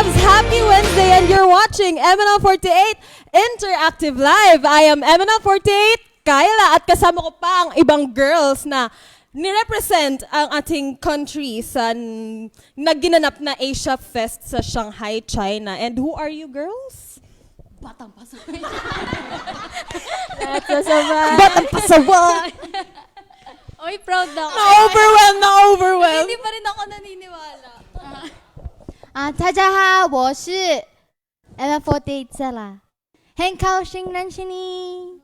loves! Happy Wednesday and you're watching MNL48 Interactive Live. I am MNL48, Kyla, at kasama ko pa ang ibang girls na nirepresent ang ating country sa nagginanap na Asia Fest sa Shanghai, China. And who are you girls? Batang pasaway. Batang pasaway! Oy, proud na ako. Na-overwhelmed! Hindi pa rin ako naniniwala. 大家好，我是 Ella48 啦，很高兴认识你。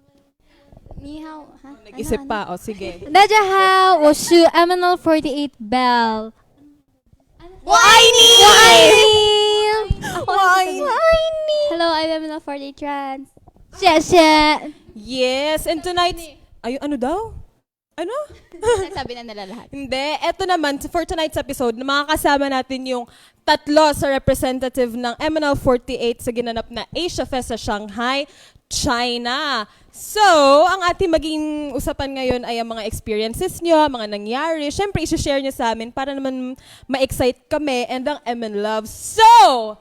你好， Nag-isip pa. O, sige. 大家好，我是 MNL48 Belle。我爱你！我爱你。Hello, I'm MNL48 Trans。谢谢。 Yes, and tonight... Ay, ano daw? Ano? Sabi na nila lahat. Hindi. Eto naman, for tonight's episode, makakasama natin yung tatlo sa representative ng MNL48 sa ginanap na Asia Fest sa Shanghai, China. So, ang ating maging usapan ngayon ay ang mga experiences nyo, mga nangyari. Siyempre, isi-share nyo sa amin para naman ma-excite kami and ang MN Love. So,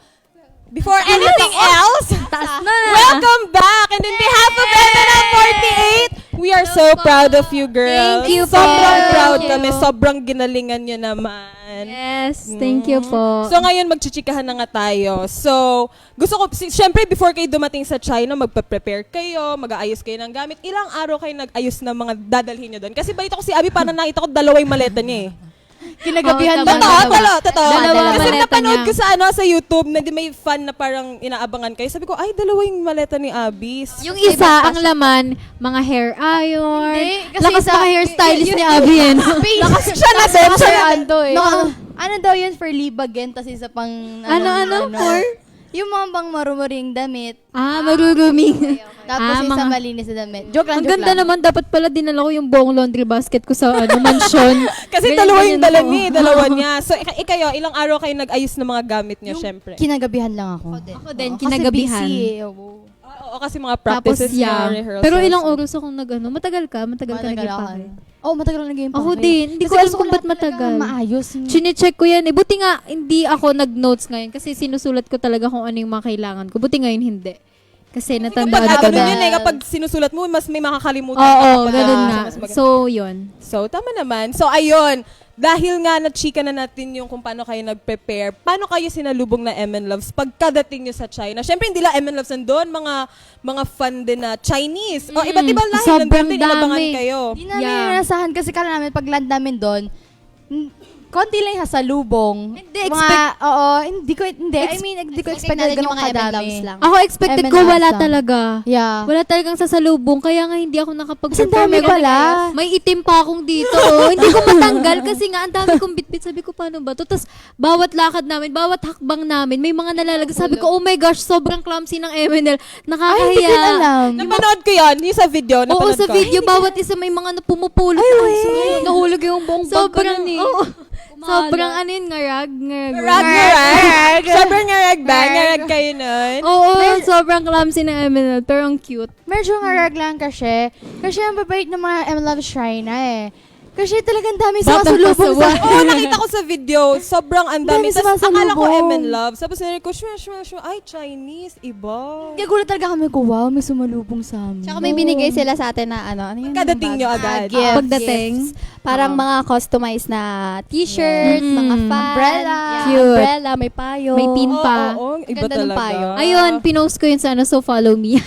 before anything else, welcome back! And in behalf of MNL48, we are so proud of you, girls. Thank you po. Sobrang proud Thank you. kami. Sobrang ginalingan nyo naman. Yes, thank you po. So ngayon magchichikahan na nga tayo. So gusto ko, syempre before kayo dumating sa China, magpa-prepare kayo, mag-aayos kayo ng gamit. Ilang araw kayo nag-ayos ng mga dadalhin nyo doon? Kasi balita ko si Abby, parang nakita ko dalawang maleta niya eh. Kinagabihan Totoo. Dalawa Kasi maleta napanood niya. ko sa YouTube na di may fan na parang inaabangan kayo. Sabi ko, ay, dalawa yung maleta ni Abby. Yung isa, ang laman, mga hair iron. Hindi, kasi Lakas isa- pa hairstylist ni Abby yan. Lakas siya na din. Siya na din. eh. Ano daw yun for libagen, tas isa pang... Ano? For? Yung mga bang marumuring damit. Maruruming. Tapos isa mga- malinis na damit. Joke lang, Ang ganda naman, dapat pala dinala ko yung buong laundry basket ko sa mansion. Kasi Ganyan, dalawa yung ganyan dala ako. niya, dalawa niya. So, ikayo, ilang araw kayo nag-ayos ng mga gamit niyo, syempre? Kinagabihan lang ako. Ako din, Oo, kinagabihan. Kasi busy eh. Oo. Oo, kasi mga Tapos, practices niya, yeah. rehearsals. Pero ilang oras akong Matagal ka Matagal ako. nag-ipake. Oo, matagal ako nag-game Ako din. Hindi ko alam kung ba't matagal. Maayos. Chine-check ko yan eh. Buti nga, hindi ako nag-notes ngayon kasi sinusulat ko talaga kung ano yung mga kailangan ko. Buti ngayon hindi. Kasi natandaan Kapag ko ano na. yun eh, kapag sinusulat mo, mas may makakalimutan Oo, kapag, ganun nga. mas maganda. So, yun. So, tama naman. So, ayun. Dahil nga na-chika na natin yung kung paano kayo nag-prepare, paano kayo sinalubong na MN Loves pagkadating nyo sa China? Siyempre, hindi lang MN Loves nandun, mga fan din na Chinese. O, iba't ibang lahi sobrang nandun din, inabangan dami. kayo. Hindi namin Yeah. inasahan kasi kala namin pag land namin doon, konti lang yung sasalubong. Hindi, Oo, hindi ko expect na ganun kadami. Ako expected MN ko Loves wala lang. talaga. Yeah. Wala talagang sasalubong, kaya nga hindi ako Kasi nakapag-prepare. ang dami pala. May itim pa akong dito. Hindi ko matanggal kasi nga ang dami kong bitbit. Sabi ko, paano ba to? Tapos, bawat lakad namin, bawat hakbang namin, may mga nalalagay. Sabi ko, oh my gosh, sobrang clumsy ng MNL. Nakakahiya. Ay, hindi ko alam. Napanood ko yan, yung sa video, Oo, napanood sa ko. video, bawat isa may mga pumupulot. Nahulog yung buong bag ko Sobrang nun eh. oo. Sobrang ano yun, ngarag. Ngarag. Sobrang ngarag ba? Ngarag kayo nun? Oo, sobrang clumsy ng MNL, pero ang cute. Medyo ngarag lang kasi. Kasi ang babait ng mga M Love China eh. Kasi talagang dami sumasalubong sa... Oo, nakita ko sa video, sobrang ang dami. Dami Tapos, akala ko sumasalubong. MN Love. Tapos, narinig ko, ay, Chinese, iba. Nagulat talaga kami ko, wow, may sumalubong sa amin. Tsaka may binigay sila sa atin na ano yung Pagkadating nyo agad. gift. Pagdating. Parang mga customized na t-shirt, Yes. mga fan, Umbrella. Cute. umbrella, may payo. May pin pa. Oo, iba Ganda ng talaga. payo. Ayun, pinost ko yun sa ano, so follow me.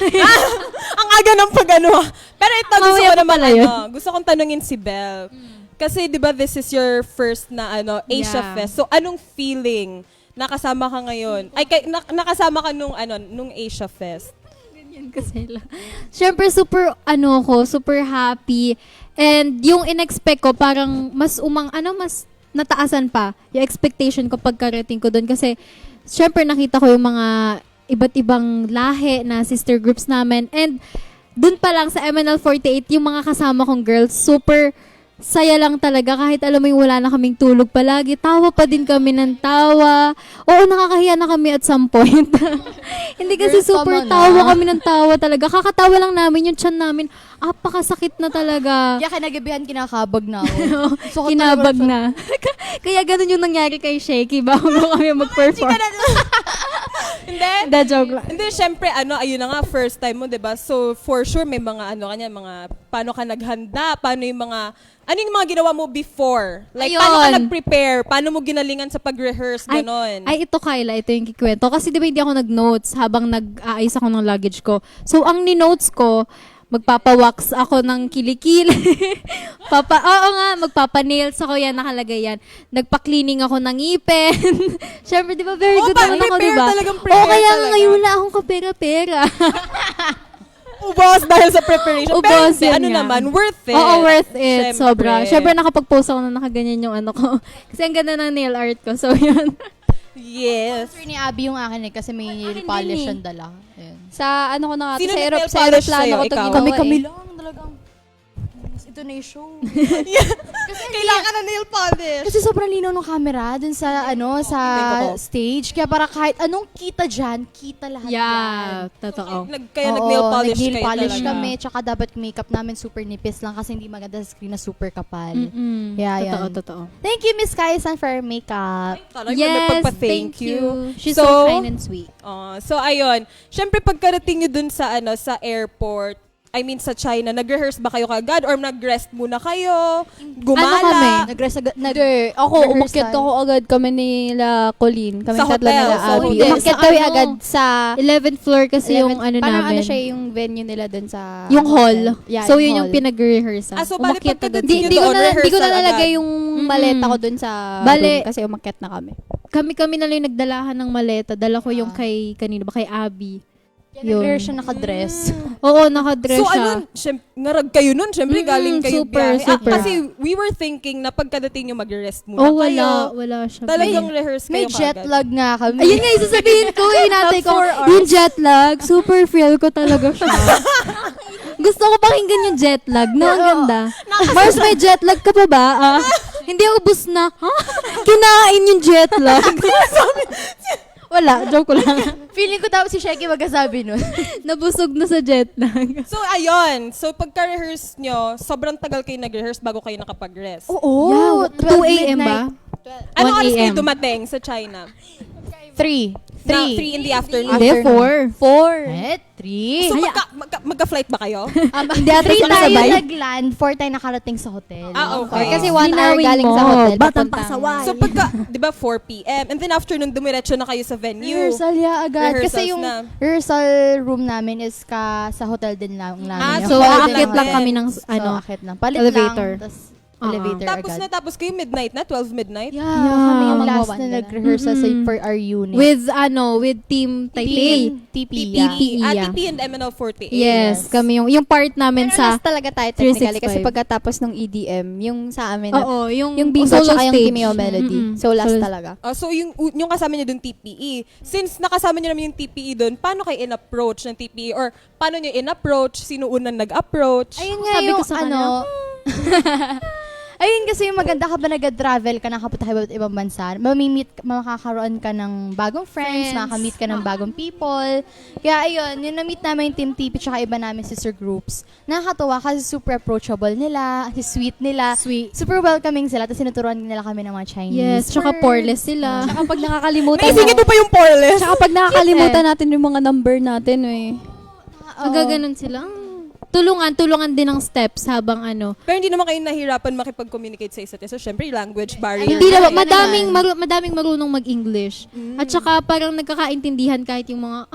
Ang aga ng pag-ano. Pero ito, gusto Mamaya ko pa naman, pala yun. gusto kong tanungin si Belle. Kasi, di ba, this is your first na, Asia Yeah. Fest. So, anong feeling? Nakasama ka ngayon? Ay, nakasama ka nung Asia Fest. Ganyan kasi lang. Siyempre, super super happy. And yung in-expect ko, parang mas nataasan pa yung expectation ko pagkarating ko doon. Kasi, siyempre, nakita ko yung mga iba't ibang lahi na sister groups namin. And, doon pa lang sa MNL48, yung mga kasama kong girls, super saya lang talaga kahit alam mo yung wala na kaming tulog palagi. Tawa pa din kami ng tawa. Oo, nakakahiya na kami at some point. Hindi kasi Girl, super tama na. tawa kami ng tawa talaga. Kakatawa lang namin yung tiyan namin. Apakasakit na talaga. Kaya kinagabihan, kinakabag na ako. So, Kinabag na. Kaya ganun yung nangyari kay Shaky bago kami mag-perform. Hindi. Hindi, joke lang. Hindi, syempre, ayun na nga, first time mo, 'di ba? So, for sure, may mga, mga, paano ka naghanda, paano yung yung mga ginawa mo before? Like, paano ka Ayun. nag-prepare? Paano mo ginalingan sa pag-rehearse, ganon? Ay, ito Kyla, ito yung kikwento. Kasi di ba hindi ako nag-notes habang nag-aayos ako ng luggage ko. So, ang ni-notes ko, magpapa-wax ako ng kilikili. Oo nga, magpapa-nails ako yan, nakalagay yan. Nagpa-cleaning ako ng ngipin. Siyempre, di ba, very good naman ako, di ba? talagang prepare Oo, kaya nga talaga. ngayon wala akong kapera-pera. Ubos dahil sa preparation. Pero Ubos hindi, yun nga. naman, worth it. Oo, worth it. Syempre. Sobra. Siyempre, nakapag-post ako na nakaganyan yung ano ko. Kasi ang ganda ng nail art ko. So, yun. Yes. Sponsor ni Abby yung akin kasi may nail Akin polish din eh. yung dala. Ayan. Sa ano ko na nga, Sino sa, nag-nail sa polish aeroplano sa'yo? ko ito Ikaw? ginawa Kami eh. lang talagang ito na yung show. Kailangan na nail polish. Kasi sobrang linaw ng camera dun sa sa Tingnan ko. stage. Kaya para kahit anong kita dyan, kita lahat Yeah, totoo. Kaya nag-nail polish nag-nail kayo polish talaga. kami. Tsaka dapat makeup namin super nipis lang kasi hindi maganda sa screen na super kapal. Mm-mm. Yeah, Totoo. Thank you, Miss Kaisan, for makeup. Talaga, Yes, magpapa-thank thank you. She's So, so kind and sweet. So ayun, syempre pagkarating nyo dun sa sa airport, I mean sa China, nag-rehearse ba kayo kagad or nag-rest muna kayo? Gumala? Ano kami? Nag-rest agad. Hindi, ako, rehearsal. umakyat ako agad kami nila Colleen. Kami Sa tatlo hotel. nila So, Abby. hindi. Umakyat Sa kami ano? agad sa 11th floor kasi yung 11th ano parang namin. ano siya yung venue nila dun sa Yung hall. hotel. Yeah, So, yun yung hall. pinag-rehearsal. So bali Umakyat agad. pagkadating nyo Hindi ko doon, na, di ko na rehearsal nalagay agad. yung maleta ko dun sa Bale. room kasi umakyat na kami. Kami na lang yung nagdalahan ng maleta. Dala ko yung kay, kanino ba? Kay Abby. Yun. Nag-rehearse siya nakadress. Oo, nakadress So siya. ngarag kayo nun, syempre galing kayo super, biyahe. super. Kasi we were thinking na pagkadating nyo mag-rest muna Oh, kayo. wala siya. Talagang rehearse May kayo jet kagad. lag nga kami. Ayun nga, isasabihin ko, inatay ko. 4 hours. Yung jet lag, super feel ko talaga siya. Gusto ko pakinggan yung jet lag. No, ang ganda. Mars, may jet lag ka pa ba? Hindi ako bus na. Ha? Kinain yung jet lag. Wala, joke ko lang. Feeling ko tapos si Sheki magkasabi nun. Nabusog na sa jet lag. So ayun, so pagka-rehearse nyo, sobrang tagal kayo nag-rehearse bago kayo nakapag-rest. Oo. Yeah, 2 a.m. ba? Anong 1 oras kayo a.m. dumating sa China? 3. 3 in the afternoon. Hindi, 4. 3. So magka-flight ba kayo? Hindi ata 3 sila tayo sabay. nag-land, 4 tayo nakarating sa hotel. Okay. Kasi 1 hour Linawin galing mo, sa hotel. batang papuntang- pasaway. So pagka, di ba 4 p.m. And then afternoon, dumiretso na kayo sa venue. Rehearsal ya agad. Rehearsals Kasi yung na. rehearsal room namin is sa hotel din lang namin. Yung So, hall aakyat din lang namin. kami ng, So, ano, akit lang. Palit elevator. lang. Tas elevator agad. Tapos kayo midnight na, 12 midnight. Yeah, kami yung Mga last one na na. nag-rehearsal for our unit. with Team Taipei. TP. TP. Yeah. TP and MNL48. Yes, kami yung part namin Pero sa, last talaga tayo technically 365. kasi pagkatapos ng EDM, yung sa amin na, oo, yung yung bingo solo tsaka yung stage. Kimio Melody. Mm-mm. So last Solo- talaga. So yung kasama niyo dun TPE. Since nakasama niyo naman yung TPE dun, paano kayo in-approach ng TPE? Or paano niyo in-approach? Sino unang nag-approach? Ayun nga Sabi yung ko sa kanya, ayun kasi yung maganda ka ba nag-travel ka, nakapunta ka ba ibang bansa, makakaroon ka ng bagong friends, makakamit ka ng bagong people. Kaya ayun, yung na-meet namin yung Team TP tsaka iba namin sister groups, nakakatuwa kasi super approachable nila, sweet nila, Sweet. super welcoming sila, tapos sinuturuan nila kami ng mga Chinese Yes, tsaka words. poreless sila. Tsaka pag nakakalimutan May singit mo pa yung poreless? Tsaka pag nakakalimutan natin yung mga number natin eh. Magaganon sila. Tulungan din ng steps habang ano. Pero hindi naman kayo nahirapan makipag-communicate sa isa't isa. So, syempre, language barrier. Hindi Ay, naman, ano madaming marunong mag-English. At saka parang nagkakaintindihan kahit yung mga,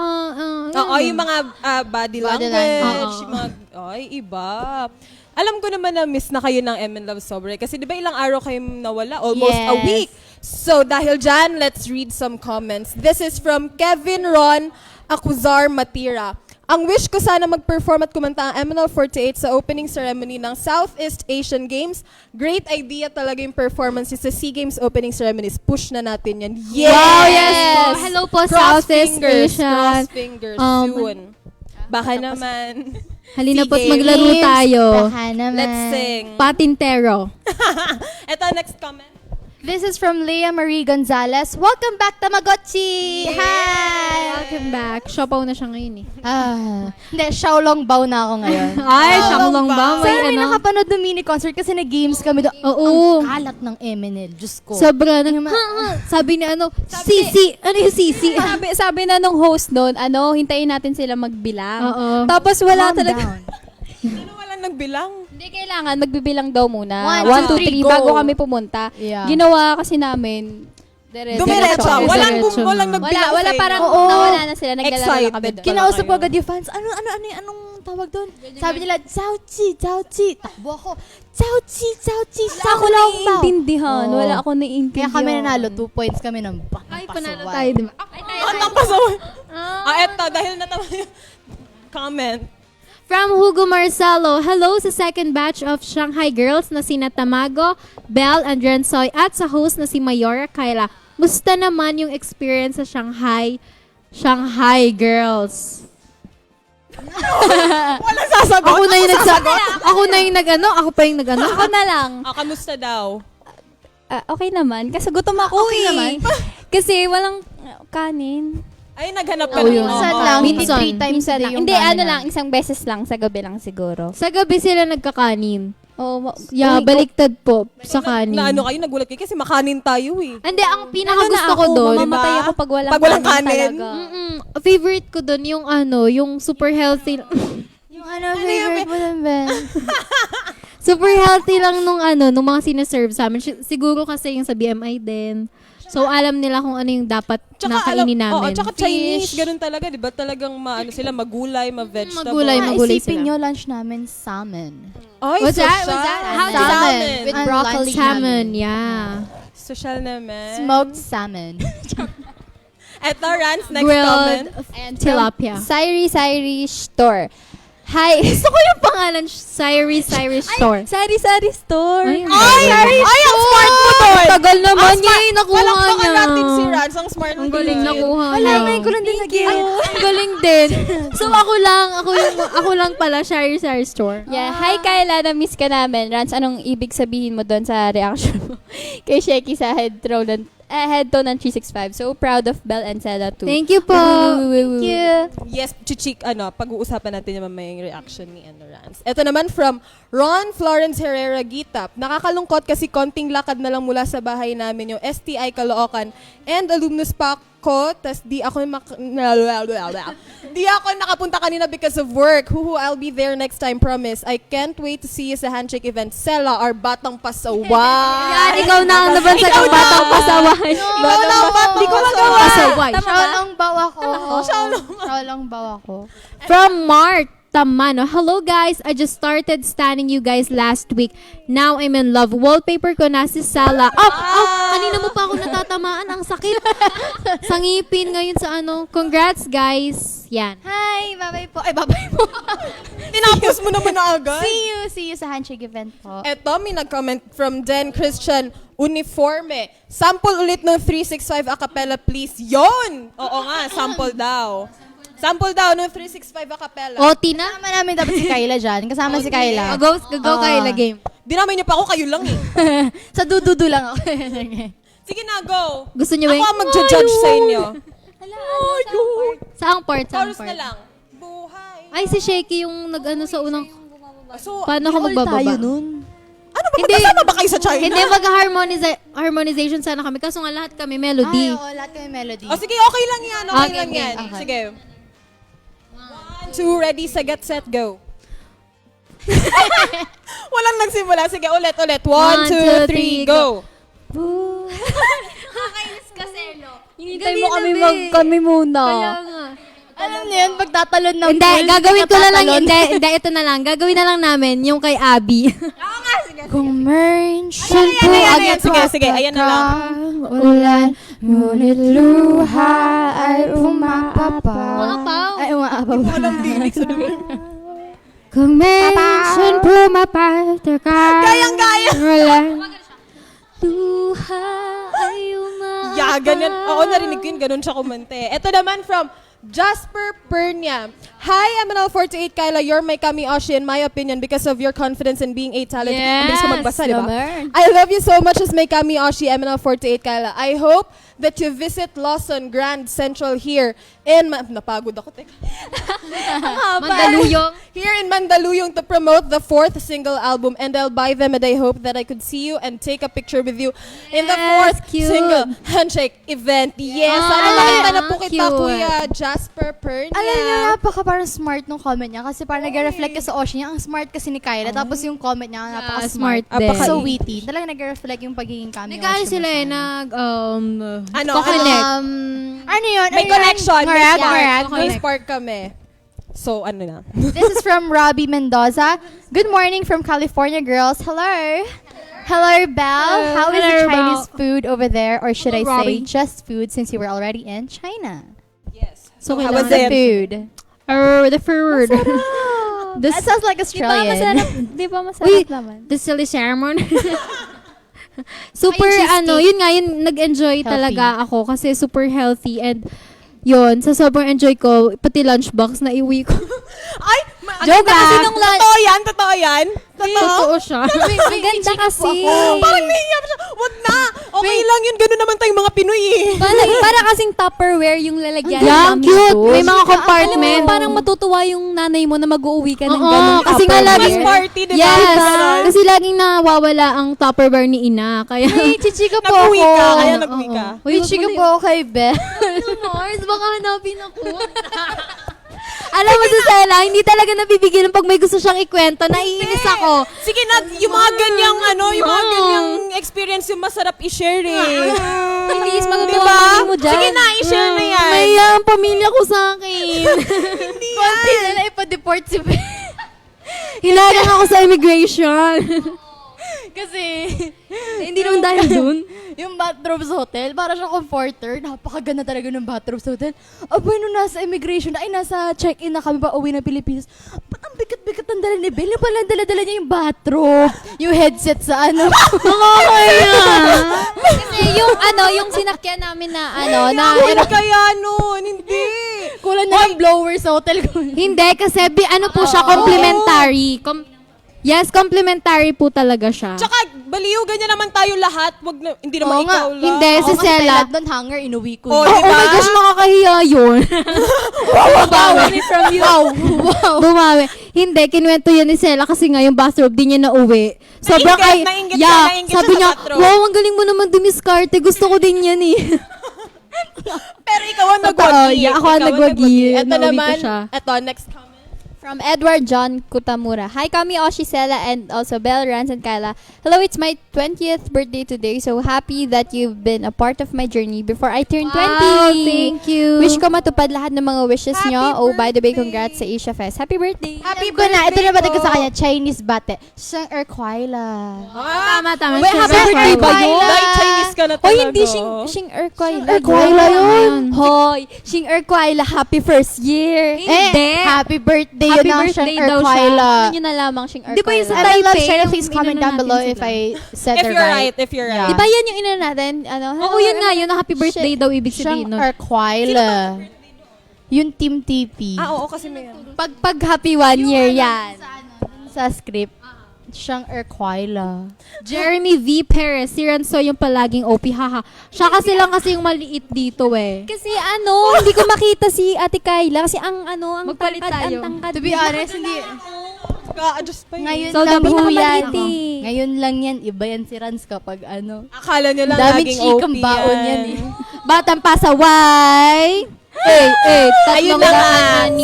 Oo, yung mga body Body language. language. Yung mga, ay, iba. Alam ko naman na miss na kayo ng M&L Love Sobre. Kasi di ba ilang araw kayong nawala? Almost a Yes. week. So, dahil dyan, let's read some comments. This is from Kevin Ron Acuzar Matira. Ang wish ko sana mag-perform at kumanta ang MNL48 sa opening ceremony ng Southeast Asian Games. Great idea talaga yung performances sa SEA Games opening ceremonies. Push na natin yan. Yes! Wow, yes po. Hello po, Cross Southeast fingers, Asian. Cross fingers. Soon. Baka naman. Halina Sige. po't maglaro tayo. Baka naman. Let's sing. Patintero. Ito, next comment. This is from Leah Marie Gonzalez. Welcome back, Tamagotchi! Hi! Welcome back. Siopaw na siya ngayon eh. Hindi, Xiaolong Bao na ako ngayon. Ay, siyang ba? May Sana may ano. nakapanood ng mini concert kasi nag-games kami doon. Oo. Ang kalat ng MNL. Diyos ko. Sobra na. Sabi ni ano, Sisi. Ano yung Sisi? sabi na nung host doon, hintayin natin sila magbilang. Oo. Tapos wala Calm talaga. down. Sino walang nagbilang? Hindi kailangan, magbibilang daw muna. 1, 1, 2, 3, 2, 3, bago go. kami pumunta. Yeah. Ginawa kasi namin, diretso. Dumiretso. Walang, Diretso. walang nagbilang Wala sa inyo. parang Oo. nawala na sila. Naglalaro na kami Excited. doon. Kinausap ko kayo. agad yung fans. Anong tawag doon? Sabi nila, Zhao-chi. Takbo ako. Zhao-chi. Wala ako naiintindihan. Oo. Wala ako naiintindihan. Kaya kami nanalo. 2 points kami ng Ay, panalo pasaway. tayo, di ba? Ang pasaway. Eto, dahil natawa yung comment. From Hugo Marcelo, hello sa second batch of Shanghai Girls na sina Tamago, Belle, and Rensoy at sa host na si Mayora Kyla. Musta naman yung experience sa Shanghai Girls? Walang sasagot. Ako pa yung nag-ano. Ako na lang. Kamusta daw? Okay naman. Kasi gutom ako Okay naman. Kasi walang kanin. Ay, naghanap ka Oh, yun. Minsan Oo. lang. Minsan. Hindi 3 times Minsan a day lang. yung Hindi, kanin lang. Isang beses lang. Sa gabi lang siguro. Sa gabi sila nagkakanin. Oh, Yeah, baliktad po sa kanin. Na ano kayo, nagulat kayo kasi makanin tayo eh. Hindi, ang pinaka gusto ko doon, Mamamatay diba? ako pag walang, Pag walang kanin. talaga. favorite ko doon yung yung super healthy. Yung favorite mo lang, Ben? Super healthy lang nung nung mga sinaserve sa amin. Siguro kasi yung sa BMI din. So, alam nila kung ano yung dapat nakainin namin. Oo, tsaka Chinese, ganun talaga, di ba? Talagang sila magulay, ma-vegetable. Magulay, magulay Isipin sila. nyo, lunch namin, salmon. Ay, What's that? social. What's that? How Salmon. With salmon. broccoli. Salmon, yeah. Social naman. Smoked salmon. Eto, Rans, next Grilled comment. And tilapia. Sari Store. Hi. Gusto ko yung pangalan, Sari Store. Sari Store. Ay, Ang smart mo doon! Tagal naman niya yung nakuha Palakpakan niya. natin si Rans, ang smart mo Ang galing doon. nakuha niya. Alamin ko lang din sa game. Ang galing din. So ako lang pala, Sari Store. Yeah. Hi, Kyla. Na-miss ka namin. Rans, anong ibig sabihin mo doon sa reaction mo kay Sheki sa head to ng 365. So proud of Belle and Sela too. Thank you po. Thank you. Yes, chichik, pag-uusapan natin yung mamaya yung reaction ni Rans. Ito naman from Ron Florence Herrera Gitap. Nakakalungkot kasi konting lakad na lang mula sa bahay namin yung STI Caloocan and alumnus pa ako, tas di ako nakapunta kanina because of work. I'll be there next time, promise. I can't wait to see you sa handshake event. Sela, our batang pasaway. Yan, ikaw na ang nabansag ang batang pasaway. Ikaw na ang batang Hindi ko pasaway. Pasaway. Xiaolong Bao ako. Xiaolong. Xiaolong Bao ako. From Mark Tamano. Hello guys, I just started standing you guys last week. Now I'm in love. Wallpaper ko na si Sala. Kanina mo pa ako natatamaan. Ang sakit. Sa ngipin ngayon sa Congrats guys. Yan. Hi, babay po. Ay, babay po. Tinapos mo naman na agad. See you sa handshake event po. Eto, may nag-comment from Den Christian Uniforme. Sample ulit ng 365 a cappella, please. Yon! Oo nga, sample daw. Sample daw ng 365 a cappella. OT na? Kasama namin dapat si Kyla dyan. Kasama si Kyla. Go Kyla game. Dinamay niyo pa ako, kayo lang eh. Sa dududu lang ako. Sige na, go. Gusto niyo Ako ba? ang magja-judge sa inyo. Saang part? Chorus na lang. Buhay. Ay, si Shaky yung nag-ano sa unang... So, Paano ko magbababa? nun. ano ba? Magkasama ba kayo sa China? Hindi, harmonization sana kami. Kaso nga lahat kami melody. Ay, oo, lahat kami melody. O sige, okay lang yan. Okay, Okay, lang okay, yan. okay. Sige. 1, 2, ready, sagat, set, go. Walang nagsimula. Sige, ulit. 1, 2, 3, go. Hinintay mo kami muna. Kaya nga. Alam niyo yun, pagtatalon ng Hindi, pool, gagawin ko na lang. tatalon. Hindi, ito na lang. Gagawin na lang namin yung kay Abby. Kung mention Ayan, po ayan, ayan. agad Sige, ayan na lang. ulan, ngunit luha ay umapapa. Umapaw. Ay, umaapaw. Walang lyrics. Kung mention pumapalta ka. Gayang-gaya. Wala. Luha ay umapapa. Yeah, ganyan. Oo, narinig ko yun. Ganun siya kumante. Ito naman from Jasper Pernia. Hi, MNL48 Kyla, you're my Kami Oshi in my opinion because of your confidence in being a talent. Ang bilis ko magbasa, di ba? naman. I love you so much as my Kami Oshi, MNL48 Kyla. I hope that you visit Lawson Grand Central here in... napagod ako, teka. Mandaluyong. Here in Mandaluyong to promote the 4th single album, and I'll buy them, and I hope that I could see you and take a picture with you in the 4th cute. single handshake event. Yes, sana Ah, makita na po kita, cute. Kuya Jasper Pernia. Alam niyo, napaka parang smart nung comment niya kasi parang nag-reflect ka sa Ocean niya. Ang smart kasi ni Kyla. Tapos yung comment niya, napaka-smart. smart din. So witty. Talaga nag-reflect yung pagiging kami. Nag-ano sila eh, Ano? Connect. Ano yun? May Ano yun? connection. May Correct, spark. correct. May spark kami. So, ano na? This is from Robbie Mendoza. Good morning from California, girls. Hello. Hello, Belle. How is Hello, the Chinese Belle. food over there? Or should I Hello, say Robbie. just food since you were already in China? Yes. So, how kailangan- was The it? food. The food. That sounds like Di ba Australian. masarap? Di ba masarap Wait. naman? The silly salmon. Super, Ay, cheesecake. yun nga, yun, nag-enjoy Healthy. talaga ako kasi super healthy and yun, sa sobrang enjoy ko, pati lunchbox na iwi ko. Ay! Joke kasi lang. nung Totoo yan? Totoo yan? Totoo siya. Ang ganda kasi. Parang nahiya siya. Wag na! Okay lang yun. Ganun naman tayong mga Pinoy eh. Para kasing Tupperware yung lalagyan. Yeah, namin cute. doon. May mga Alam mo, compartment. parang matutuwa yung nanay mo na mag-uuwi ka ng Oo, ganung kasi nga Tupperware. Mas party, di ba? Yes, Ganon. kasi laging nawawala ang Tupperware ni Ina. Kaya, Hey, chichika po Nag-uwi ako. ka, kaya nag-uwi ka. May chika po ako kay Belle. Mars, baka hanapin ako. Alam mo, Susela, hindi talaga nabibigyan ng pag may gusto siyang ikwento. Naiinis ako. Sige na, yung mga ganyang yung mga ganyang experience yung masarap i-share eh. Please, matutuwa Diba? kami mo dyan. Sige na, i-share na yan. May ang pamilya ko sa akin. Konti na lang ipa-deport si Belle. Hilagang ako sa immigration. Kasi, Hindi naman dahil dun. yung bathroom sa hotel, para siyang comforter. Napakaganda talaga ng bathroom sa hotel. Abay, nung nasa immigration, ay nasa check-in na kami pa uwi ng Pilipinas. Ba't ang bigat-bigat ang dala ni Belle? Yung pala dala-dala niya yung bathroom. Yung headset sa ano. Kasi yung sinakyan namin na Ano kaya nun? Hindi. Kulang na ng blower sa hotel ko. Hindi, kasi ano po siya, complimentary. Yes, complimentary po talaga siya. Tsaka, baliw, ganyan naman tayo lahat. Wag na, hindi naman Oo nga. ikaw lang. Hindi, si Sela. Doon hanger, inuwi ko. Oh, na. Oh, diba? my gosh, nakakahiya yun. Bumawi from you. Wow. Bumawi. Hindi, kinuwento yan ni Sela kasi nga yung bathrobe di niya nauwi. Sobrang Nainggit siya sabi sa niya, bathrobe. wow, ang galing mo naman dumiskarte. Gusto ko din yan eh. Pero ikaw ang Totoo, nagwagi. yeah, ako ang nagwagi. Ito Nauwi ko naman, siya. ito, next comment. From Edward John Kutamura. Hi, Kami, Oshi, Sela, and also Belle, Rans, and Kyla. Hello, it's my 20th birthday today. So happy that you've been a part of my journey before I turned 20. Wow, thank you. Wish ko matupad lahat ng mga wishes nyo. Oh, by the way, congrats sa Asia Fest. Happy birthday! Happy ko na. Ito na ba ko sa kanya? Chinese bate. Siyang Erquila. Tama, tama. Wait, happy birthday ba yun? Dahil Chinese ka na talaga. Hoy, hindi Shing Erquila. Erquila yun. Hoy, Shing Erquila, happy first year. Hindi. Happy birthday Happy yun ang birthday Siyang daw siya. Erquila. Ano nyo na lamang Shing Erquila? Di ba yung sa And I love Taipei, China. yung Please comment inano down natin below sila. if I said If the you're right. right, if you're right. Di ba yan yung ina natin? Oo, yun nga, yun na happy birthday daw ibig Siyang sabihin nun. Erquila. Yung Team TP. Ah, oo, kasi may Pag happy 1 year yan. Sa script. Siyang Erquila. Jeremy V. Perez, si Ranso yung palaging OP, haha. Siya kasi lang kasi yung maliit dito eh. Kasi hindi ko makita si Ate Kyla kasi ang Magpalit tangkad, tayo. ang tangkad. To be honest, hindi. ka-adjust pa yun. Ngayon So, lang the ho Bluey yan. ako. Ngayon lang yan. Iba yan si Rans kapag ano. Akala nyo lang Daming laging chikang OP baon yan eh. Batang pasaway! Ayun na nga.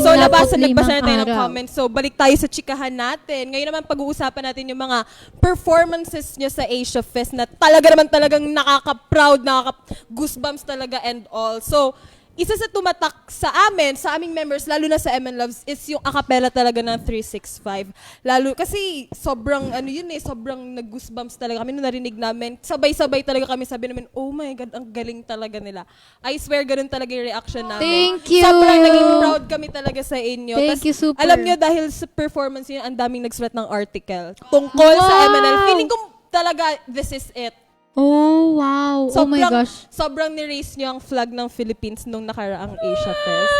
So, nagbasa na tayo ng araw. comments. So, balik tayo sa chikahan natin. Ngayon naman, pag-uusapan natin yung mga performances nyo sa Asia Fest na talagang nakaka-proud, nakaka-goosebumps talaga and all. So, isa sa tumatak sa aming members, lalo na sa MN Loves, is yung acapella talaga ng 365. Lalo, kasi sobrang, sobrang nag-goosebumps talaga kami nung narinig namin. Sabay-sabay talaga kami sabi namin, oh my God, ang galing talaga nila. I swear, ganun talaga yung reaction namin. Thank you. Sobrang naging proud kami talaga sa inyo. Thank you, super. Alam nyo, dahil sa performance yun, ang daming nagsulat ng article tungkol sa MNL. Feeling ko talaga, this is it. Oh, wow. Oh my gosh. Sobrang ni-raise niyo ang flag ng Philippines nung nakaraang Asia Fest.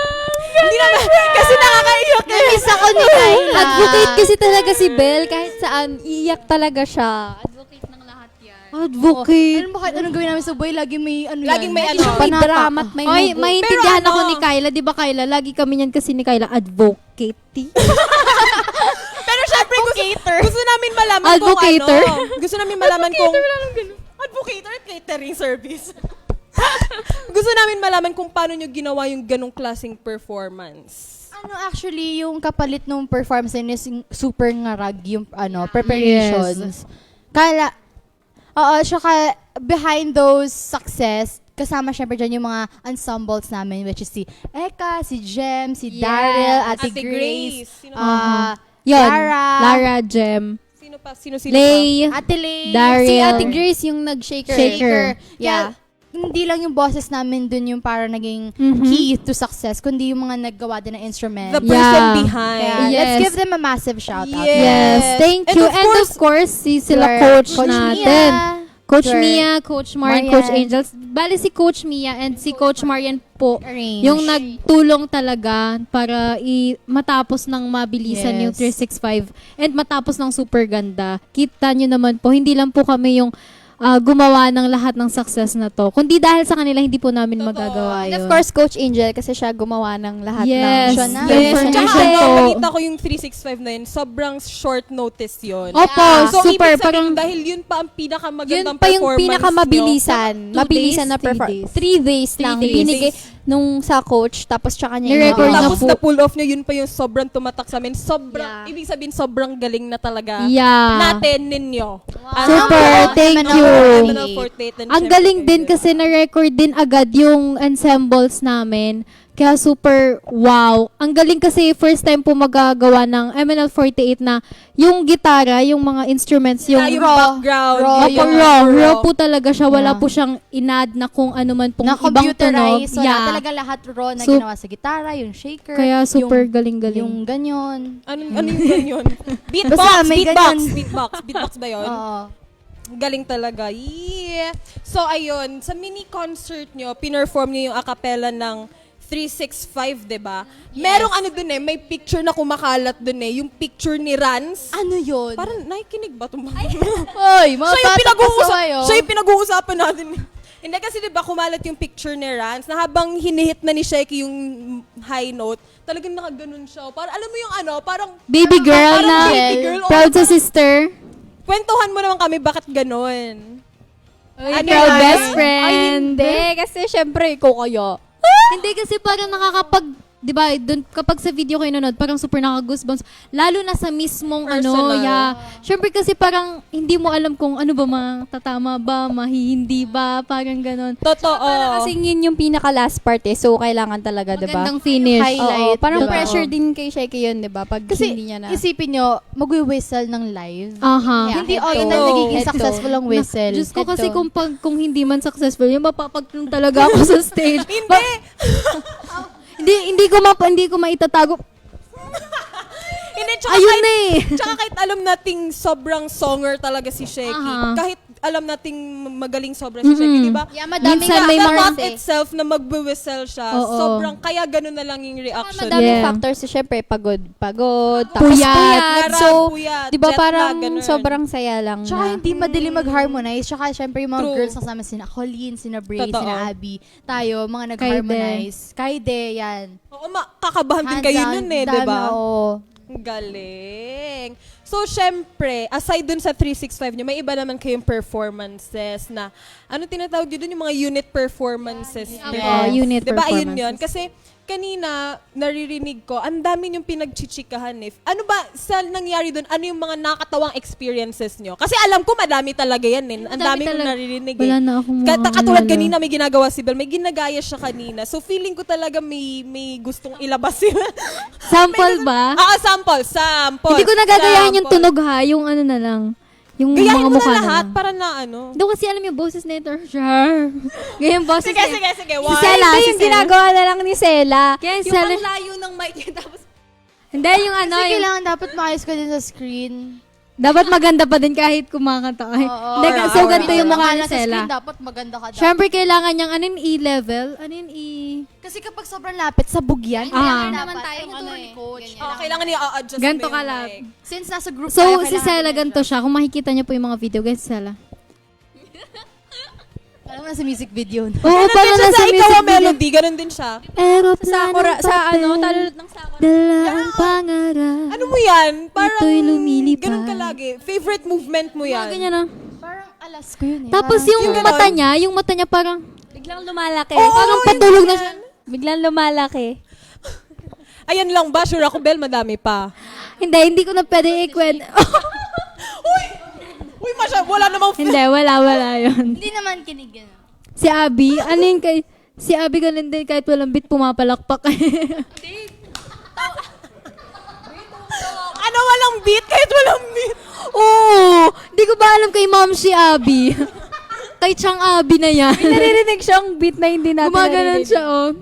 Hindi naman, kasi nakakaiyak eh. Namiss ako ni Kyla. Advocate kasi talaga si Belle. Kahit saan, iiyak talaga siya. Advocate ng lahat yan. Advocate. Alam mo kahit anong gawin namin sa buhay, lagi may ano Laging may Lagi ano. siyang May panata. drama at may Oy, hugot. maintindihan Pero ako ano? ni Kyla. Di ba Kyla? Lagi kami niyan kasi ni Kyla. Advocate. Pero syempre, gusto namin malaman Advocator? kung ano. Gusto namin malaman kung... Advocator at catering service. Gusto namin malaman kung paano nyo ginawa yung ganong klaseng performance. Ano actually, yung kapalit ng performance niya is yung super ngarag yung preparations. Kala, saka behind those success, kasama syempre dyan yung mga ensembles namin, which is si Eka, si Jem, si Daryl, Ate Grace, Sino Yun. Lara, Jem. pa? Sino Lay. Ate Lay, Daryl. Si Ate Grace yung nag-shaker. Shaker. Yeah. Hindi lang yung bosses namin dun yung para naging Mhm. key to success, kundi yung mga naggawa din ng instrument. The person Yeah. behind. Kaya Yes. let's give them a massive shout out. Yes, thank And you. of And of course, sila coach natin. Mia. Coach Sure. Mia, Coach Marian, Marian. Coach Angels. Bali si Coach Mia and si Coach Marian po Arrange. yung nagtulong talaga para matapos ng mabilisan Yes. yung 365 and matapos ng super ganda. Kita nyo naman po, hindi lang po kami yung gumawa ng lahat ng success na to. Kundi dahil sa kanila, hindi po namin magagawa And yun. of course, Coach Angel kasi siya gumawa ng lahat Yes. ng Yes. information. Tsaka Information ano, po. balita ko yung 365 na yun, sobrang short notice yun. Opo, So, super. ibig sabihin, Parang dahil yun pa ang pinakamagandang Yun pa yung performance pinakamabilisan. nyo. Mabilisan na 2 days, 3 performance. days. 3 days lang. 3 days. Binigay nung sa coach, tapos tsaka niya Ni-record ginawa. na Tapos po. na-pull off nyo, yun pa yung sobrang tumatak sa amin. Yeah. Ibig sabihin, sobrang galing na talaga Yeah. natin ninyo. Super, thank you. Ang galing din kasi na-record din agad yung ensembles namin. Kaya super wow. Ang galing kasi first time po magagawa ng MNL48 na yung gitara, yung mga instruments, yung yung background. raw, yung raw po talaga siya. Wala po siyang inad na kung ano man pong na ibang tunog. computerized. Wala talaga lahat raw na So, ginawa sa gitara, yung shaker. Kaya super yung, galing-galing. Yung ganyan. Ano yung ganyan? Beatbox, Basta may beatbox, ganyan. beatbox. Beatbox ba yun? Oo. Galing talaga. Yeah. So, ayun, sa mini-concert nyo, pinerform nyo yung acapella ng 365, diba? Merong ano dun eh, may picture na kumakalat dun eh, yung picture ni Rans. Ano yun? Parang nakikinig ba itong mga? Oy, mga Siya yung bata pinag-uusap, pasaway, oh. siya yung pinag-uusapan natin. Hindi kasi diba kumalat yung picture ni Rans na habang hinihit na ni Sheki yung high note, talagang nakaganon siya. Parang alam mo yung ano, parang Baby girl parang na baby girl. Oh, proud sa sister. Kwentuhan mo naman kami bakit ganon. Ano Proud yan? best Ay, friend. hindi. Kasi syempre, ikaw kaya. Hindi kasi parang nakakapag, di ba, dun, kapag sa video kayo nanood, parang super nakaka-goosebumps. Lalo na sa mismong Personal. Siyempre kasi parang hindi mo alam kung ano ba, matatama ba, mahihindi ba, parang ganon. Totoo. Kasi yun yung pinaka-last part eh. So, kailangan talaga, diba? Magandang finish. Highlight. Oo, parang diba? pressure din kay Sheki yun, diba? Pag Kasi hindi niya na. isipin nyo, mag-whistle ng live. Aha. Yeah. Hindi head all to. na nagiging Head to. successful ang whistle. Diyos ko Head kasi to. kung hindi man successful, yung mapapagtulong talaga ako sa stage. Hindi. Hindi ko maitatago. Hindi, tsaka Ayun kahit, na eh. tsaka kahit alam nating sobrang songer talaga si Sheki, Aha. kahit alam nating magaling sobra si Sheki, di ba? Yeah, madaming Minsan may The mga- thought itself na mag-whistle siya, Oo. sobrang, kaya ganun na lang yung reaction. Madaming Yeah. factors. So, syempre, pagod. Tapos Puyat. puyat. So, Puyat, di ba jet lag, parang ganun. sobrang saya lang Tsaka na. hindi madali mag-harmonize. Tsaka syempre yung mga True. girls kasama sina Colleen, sina Bray, Totoo. sina Abby. Tayo, mga nag-harmonize. Kaide, yan. Oo, kakabahan din Hands kayo down, nun eh, di dami, ba? oo. Galing. So, syempre, aside dun sa 365 nyo, may iba naman kayong performances na, ano tinatawag nyo dun, yung mga unit performances. Oo, unit diba, ayun performances. yun. Kasi, kanina, naririnig ko, ang dami yung pinagchichikahan eh. Ano ba, sa nangyari dun, ano yung mga nakatawang experiences nyo? Kasi alam ko, madami talaga yan eh. Ang dami kong talaga. naririnig Wala eh. na akong Katulad maalala. kanina, may ginagawa si Bel, may ginagaya siya kanina. So, feeling ko talaga may gustong ilabas sila. Sample ba? Sample. Hindi ko nagagayahin yung Sample. tunog ha, yung ano na lang. Yung Gayahin mga mo mukha na na lahat lang. para na ano. Doon kasi alam yung boses na ito. Ganyan boses Sige. Si One. Sela, Hindi, si yung Sela. ginagawa na lang ni Sela. Kaya Yung Sela. ang layo ng mic niya, tapos Hindi, yung ano. Kasi yung- kailangan dapat maayos ka din sa screen. Dapat maganda pa din kahit kumakanta. Ay, hindi, so ganito yung mukha ni Sela. Dapat maganda ka dapat. Siyempre, kailangan niyang anin E-level, anin Kasi kapag sobrang lapit sa bugyan, Ah. naman tayo, tayo ano ni eh, coach. Kailangan niya a-adjust Ganto mo ka yung lang. mic. Since nasa group So, tayo, si kailangan Sela, din ganito siya. siya. Kung makikita niyo po yung mga video, guys, Sela. Alam mo na sa music video. Oo, Ganun paano din siya nasa sa Ikaw music ang video? Melody, ganun din siya. Aeroplano Sa ano, talulot ng sakura. dala ang pangarap. Ano mo yan? Parang Ito'y lumilipad. ganun ka lagi. Favorite movement mo Mga yan. ganyan na. Parang alas ko yun eh. Tapos Parang- yung Yung mata niya parang, Biglang lumalaki. parang patulog na siya. Biglang lumalaki. Ayan lang ba? Sure ako, Bel, madami pa. Hindi ko na pwede ikwento. Uy, wala namang Hindi, wala yun. Hindi naman kinig yan. Si Abby, si Abby ganun din kahit walang beat pumapalakpak. Ano, walang beat? Kahit walang beat. Oo, di ko ba alam kay ma'am si Abby. Kay Chang Abby na yan. Naririnig siyang beat na hindi natin Gumaganon siya, oh.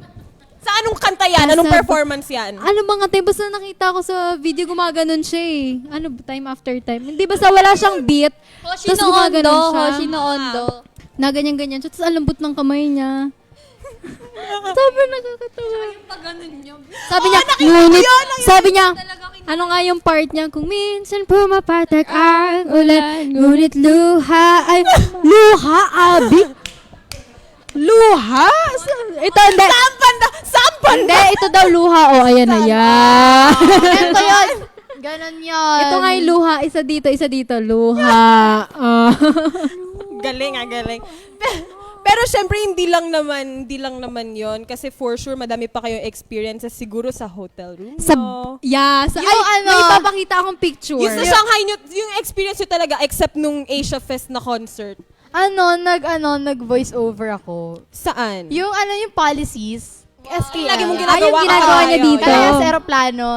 Sa anong kanta yan? Anong Nasa- performance yan? Ano mga tayo, basta nakita ko sa video gumaganon siya eh. Ano, time after time. Hindi, basta wala siyang beat. Hoshino Tas gumaganon Ondo. siya. Hoshino Ondo. Na ganyan-ganyan siya. Tapos alambot ng kamay niya. Sabi nakakatawa. Sabi niya, ano nga yung part niya? Kung minsan pumapatak ang ulan, ngunit luha ay, luha, Abi? Luha? Ito, hindi. Sampan Hindi, ito daw luha. O, ayan na yan. Ganito yun. Ganon yun. Ito nga yung luha. Isa dito. Luha. Galing, galing. Pero syempre, hindi lang naman yon kasi for sure, madami pa kayong experiences siguro sa hotel room. Sa, no? yeah, sa, ay, may ipapakita akong picture. Yung sa Shanghai nyo, yung experience nyo talaga, except nung Asia Fest na concert. Nag voice over ako. Saan? Yung policies, SKL. Lagi mong Ay, ginagawa. yung ginagawa niya Ayaw. dito. Kaya sa aeroplano,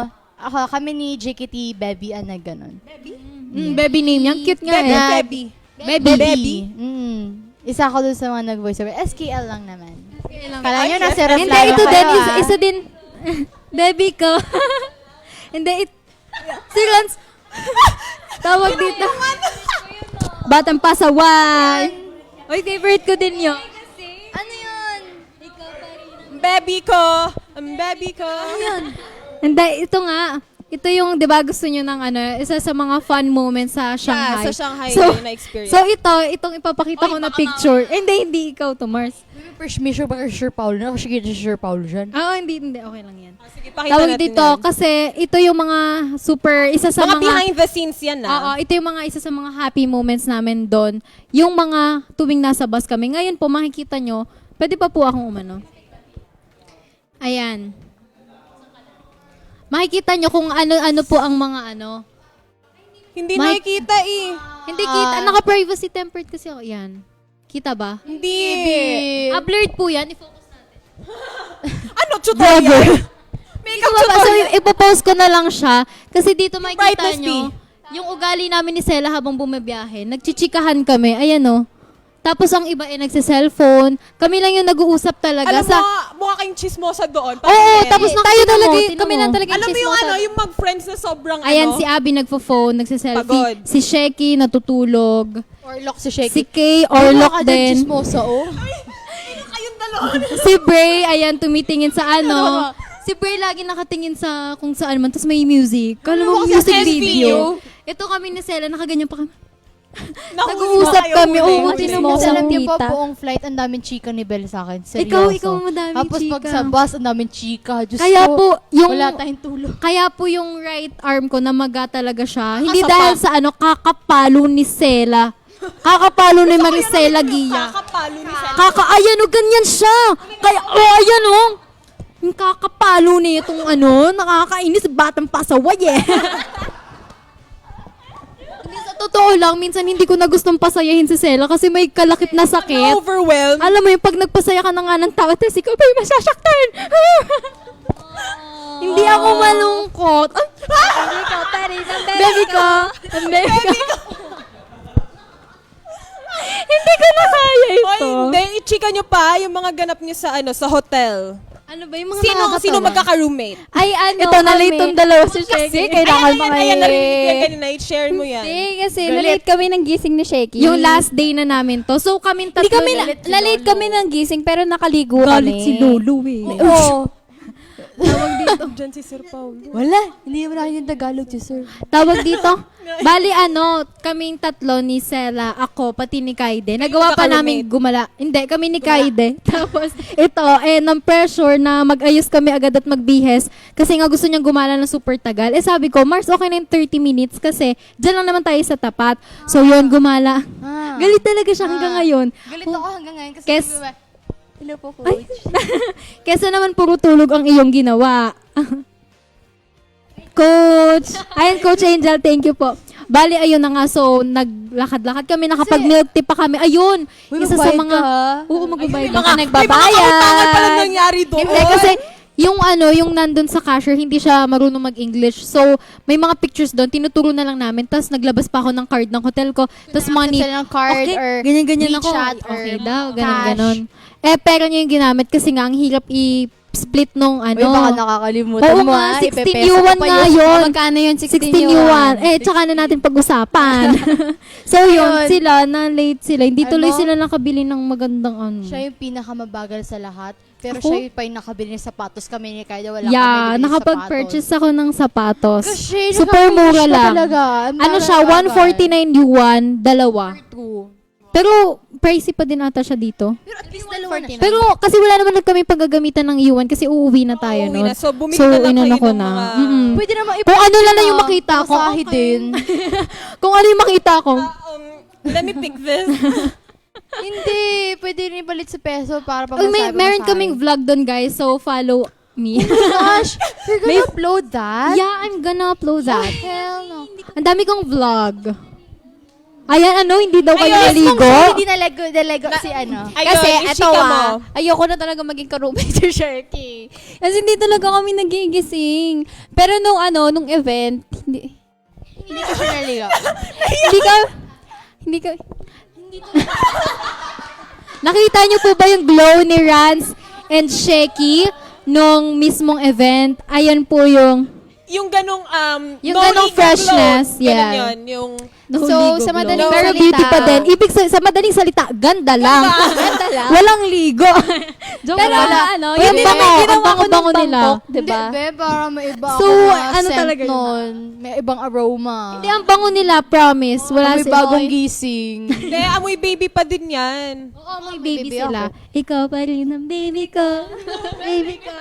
kami ni JKT Bebby na gano'n. Baby name niya. Cute nga eh. Baby. Isa ako dun sa mga nag-voice over. SKL lang naman. Kala Kala nyo nasa aeroplano Hindi, ito kayo, din. ah. Isa din. Baby ko. Hindi, si Lance. Tawag dito. Batang pasaway. Oy, favorite ko din yun. Ano yun? Baby ko. Baby ko. Hindi, ito nga. Ito yung, di ba gusto nyo ng isa sa mga fun moments sa Shanghai. Yeah, sa Shanghai So, na experience. so itong ipapakita ko na picture. Hindi ikaw to, Mars. May sure ba kay Sir Paulo na? Kasi kita si Sir Paulo dyan. Oo, hindi. Okay lang yan. Sige, pakita Tawag natin dito, yan. kasi ito yung mga isa sa Mga mga behind the scenes yan Oo, ito yung isa sa mga happy moments namin doon. Yung mga tuwing nasa bus kami. Ngayon po, makikita nyo, pwede pa po akong umano. Ayan. Makikita nyo kung ano po ang mga Hindi Mike- nakikita eh. Hindi kita. Naka-privacy tempered kasi ako. Yan. Kita ba? Hindi. Blurred po yan. I-focus natin. Ano, tutorial? Makeup So, tutorial. ipopost ko na lang siya. Kasi dito makikita brightness, nyo, yung ugali namin ni Sela habang bumibiyahe. Nagchichikahan kami. Ayan o. Tapos ang iba nagse-cellphone. Kami lang yung nag-uusap talaga. Alam mo, mukha kayong chismosa doon. Oo, Parang tapos Mary. tayo talaga, tinan kami mo. lang talaga Alam mo yung chismosa. yung mag-friends na sobrang Ayan, si Abby nagfo-phone, nagse-selfie. Pagod. Si Sheki natutulog. Orlock si Shake. Si Kay, Orlock din. Chismosa, oh. Kayong dalawa. Si Bray, ayan, tumitingin sa Si Bray lagi nakatingin sa kung saan man. Tapos may music. Kala mo music video. Ito kami ni Sela, nakaganyan pa kami. Nag-uusap kami. Oo, Chismosa. Alam niyo po, Tita. buong flight, ang daming chika ni Belle sa akin. Seryoso. Ikaw madaming Tapos pag chika. sa bus, ang daming chika. Diyos Kaya ko, po, yung wala tayong tulog. Kaya po yung right arm ko namaga talaga siya. Hindi Nakasapa. dahil sa kakapalo ni Sela. Kakapalo ni Maricela Gia. Kakapalo ni Sela. Ayan o, ganyan siya. Kaya, ayan o. Yung kakapalo ni itong nakakainis, batang pasaway eh. Hindi, sa totoo lang, minsan hindi ko na gustong pasayahin si Sela kasi may kalakip na sakit. Overwhelmed. Alam mo yung pag nagpasaya ka na nga ng tao, tapos ikaw ba'y masasaktan? Hindi ako malungkot. Baby ko. Baby ko. Hindi ko na kaya Hoy, ito. hindi. I-chika nyo pa yung mga ganap nyo sa sa hotel. Ano ba yung mga Sino nakakatawa? magkaka-roommate? Ay, ano Ito, na-late kami. tong dalawa si Kasi Sheki. kailangan mga Ayan, narinig ko yan kanina. I-share mo yan. Hindi, kasi na-late kami ng gising ni Shaky. Yung last day na namin to. So, kaming tatlo. Hindi kami, na-late kami ng gising, pero nakaligo kami. Galit si Lolo eh. Oo. Tawag dito. Diyan si Sir Paulo. Wala, hindi mo na yung Tagalog, sir. Tawag dito. Bali kaming tatlo ni Sela, ako, pati ni Kaide. Nagawa pa namin gumala. Hindi, kami ni Kaide. Tapos, ito, ng pressure na mag-ayos kami agad at magbihes. Kasi nga gusto niyang gumala ng super tagal. Sabi ko, Mars, okay na yung 30 minutes kasi dyan lang naman tayo sa tapat. So, yun, gumala. Galit talaga siya hanggang ngayon. Galit ako hanggang ngayon kasi Kes- hello po, coach. Kesa naman puro tulog ang iyong ginawa. Coach! Ayan, Coach Angel, thank you po. Bali, ayun na nga. So, naglakad-lakad kami. Nakapag-milk tea pa kami. Ayun! Isa sa mga... Oo, magbabayad Mga ako. nagbabayad. Pala nangyari doon. Hindi, kasi yung yung nandun sa cashier, hindi siya marunong mag-English. So, may mga pictures doon. Tinuturo na lang namin. Tapos, naglabas pa ako ng card ng hotel ko. Tapos, money. Sila ng card Okay, or ganyan-ganyan ako. WeChat or Okay daw, cash. ganon-ganon. Pera niya yung ginamit kasi nga, ang hirap i-split nung Uy, baka nakakalimutan Oo mo, nga, 16 ipepeso yuan ko pa nga yun. yun. Magkano yun? 16 yuan. Tsaka na natin pag-usapan. So, yun, sila, na-late sila. Hindi tuloy Ano? sila nakabili ng magandang ano. Siya yung pinakamabagal sa lahat. Pero Ako? siya yung pa yung nakabili ng sapatos. Kami ni Kaida, wala kami Yeah, bibili nakapag-purchase ako ng sapatos. Kasi Super mura nakakamiss ka lang. Talaga. Ang Ano siya, bagay-bagay. 149 yuan, dalawa. True. Pero, pricey pa din ata siya dito. Pero at least dalawa na. Pero, kasi wala naman kami paggagamitan ng yuan kasi uuwi na tayo, Uuwi no? na. So, bumili na lang inano kayo ko ng na. mga- Mm-mm. Pwede naman Kung ano lang yung makita ko. Masahe din. Kung ano yung makita ko. Let me pick this. Hindi. Pwede rin ipalit sa peso para Oh, pamasahe. meron kaming vlog doon, guys. So, follow me. Gosh, you're gonna upload that? Yeah, I'm gonna upload that. Hell no. Ang dami kong vlog. Ayan, hindi daw kayo Ayun, naligo. Hindi nalego si ano. Ayun, Kasi, yung eto chika mo. ayoko na talaga maging ka-roommate si Sherky. Kasi hindi talaga kami nagigising. Pero nung event, hindi Hindi ko siya naligo. hindi ka, Nakita niyo po ba yung glow ni Rans and Sheki nung mismong event? Ayan po yung Yung ganong, Yung no ganong ligo freshness, glow. yeah. Ganun yun. Yung, no So, ligo sa glow. madaling Pero salita- beauty pa din. Ibig sa madaling salita, ganda lang. ganda lang. Walang ligo. Joke Pero lang. yun Ang din bango, ang ang ginawa ko bango-bango nung nila. Bangkok, Diba? diba? Hindi, para may iba So, ako na ano scent talaga yun? nun. May ibang aroma. Hindi, ang bango nila, promise. Wala May sila. bagong gising. hindi, amoy baby pa din yan. Oo, may baby baby sila. Ikaw pa rin ang baby ko. Baby ko.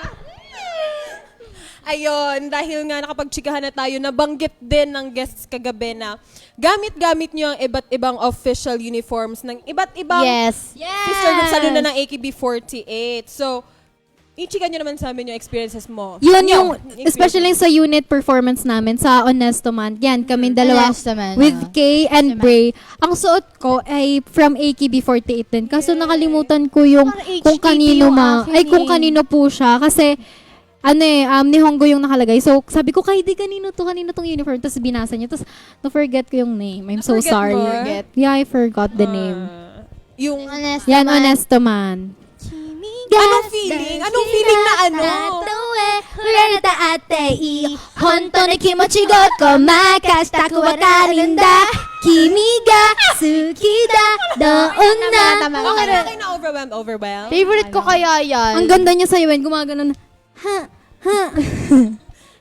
Ayun, dahil nga nakapagtsikahan na tayo, nabanggit din ng guests kagabi na gamit-gamit nyo ang iba't ibang official uniforms ng iba't ibang Yes. sister groups, lalo na ng AKB48. So, i-chika nyo naman sa amin yung experiences mo. Yun Nyo, yung, experiences. especially sa unit performance namin, sa Honesto Man. Yan, kami dalawa. Honesto Man, With Kay and Bray. Ang suot ko ay from AKB48 din. Kaso nakalimutan ko yung Parang kung HTP kanino yung akin kung eh. kanino po siya. Kasi, ni Honggo yung nakalagay. So, sabi ko, Kay, di kanino tong uniform. Tapos binasa niya. Tapos, na-forget ko yung name. I'm so Na-forget sorry. mo? Yeah, I forgot the name. Yung, Honest Yan, naman. Honesto Man. anong feeling? Anong feeling na ano? Okay na kayo na overwhelmed? Favorite ko kaya yan. Ang ganda niya sa Yuen, gumagano na,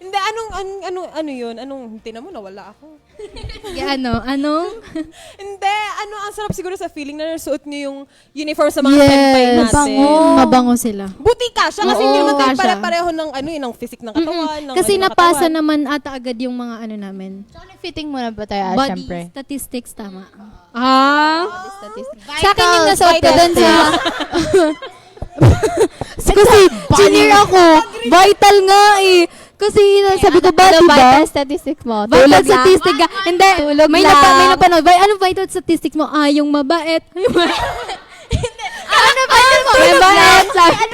Hindi, ano yun? Tinan mo, nawala ako. anong? Hindi, ang sarap siguro sa feeling na nasuot niyo yung uniform sa mga senpai natin. Mabango sila. Buti ka siya kasi Oo, hindi naman tayo kasha. pare-pareho ng ng physique ng katawan. ng Kasi ng napasa katawan. naman ata agad yung mga namin. Tsaka fitting mo na ba tayo, Body syempre? statistics, tama. Sa akin yung nasuot ko dun sa... Kasi, junior ako. Vital nga eh. Kasi, sabi ko ba, diba? Vital statistics mo. Vital Tulog lang. statistic ka. Hindi, Tulog may lang. napanood. Anong vital statistics mo? Yung mabait. Ano ba? Ano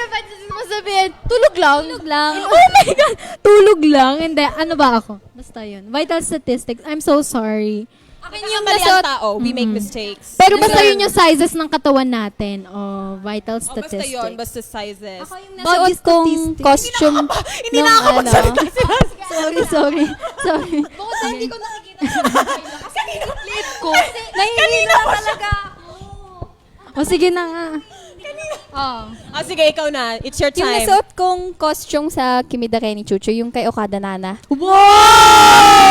ba mo sabihin? Tulog lang. Tulog lang. Oh my God! Tulog lang. Hindi, ano ba ako? Basta yun. Vital statistics. I'm so sorry. Yung mali ang tao, we make mistakes. Pero basta yun yung sizes ng katawan natin. Vital Basta statistics. yun, basta sizes. Nasuot kong costume Hindi nung na ako ano. magsalita sila. Sorry. Bukod sa hindi ko nakikita kasi kinuplit ko. Nahihilo talaga ako. O sige na nga. Sige, ikaw na. It's your Yung time. nasuot kong costume sa Kimida Kenny Chucho, yung kay Okada Nana.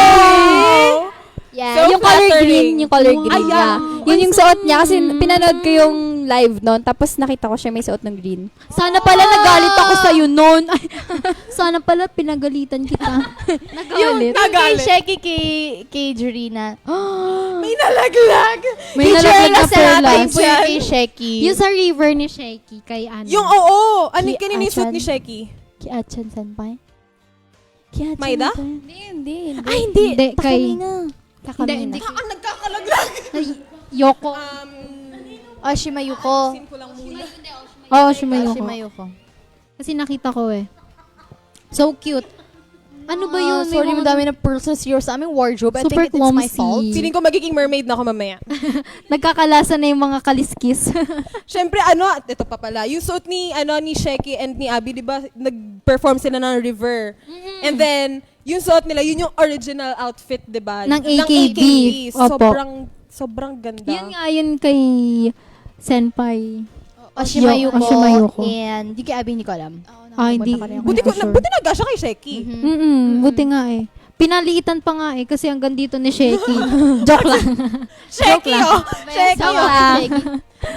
Wow! Yeah, So yung color flattering. green, yung color green Ayan. niya. Yun yung suot niya kasi pinanood ko yung live noon tapos nakita ko siya may suot ng green. Sana pala nagalit ako sa'yo noon. Ay, sana pala pinagalitan kita. Nagalit. Kay Sheki, kay Jurina. May nalaglag. May Teacher nalaglag na na sa natin perlas. po yung kay Sheki. Yung sa river ni Shaky kay ano. Yung oo. Ano Ki- kininisot Achan. ni Sheki? Kay Achan Senpai? Kay Achan Maida? Senpai? Hindi. Ay, hindi. Hindi, kay Kakamina. Ang nagkakalaglag. Yoko. Oshima Yuko. Sin ko lang muna. Oo, Shimayoko. Oshima Yuko. Kasi nakita ko eh. So cute. Ano ba yun? May Sorry, mga- madami na persons here sa aming wardrobe. I Super think it's my clumsy. fault. Feeling ko magiging mermaid na ako mamaya. Nagkakalasa na yung mga kaliskis. Siyempre, ito pa pala. Yung suot ni Sheki and ni Abby, di ba, nag-perform sila ng River. And then, yung suot nila, yun yung original outfit, di ba? Ng AKB. Opo. Sobrang ganda. Yun nga yun kay Senpai. Oshima Yo- Yuko. Oshima Yuko. And yung kay Abby, hindi ko alam. Hindi. Buti ko sure. naga siya kay Sheki. Buti nga eh. Pinaliitan pa nga eh kasi hanggang dito ni Shaky. Joke lang. Sheki, oh! Sheki, Joke oh! lang.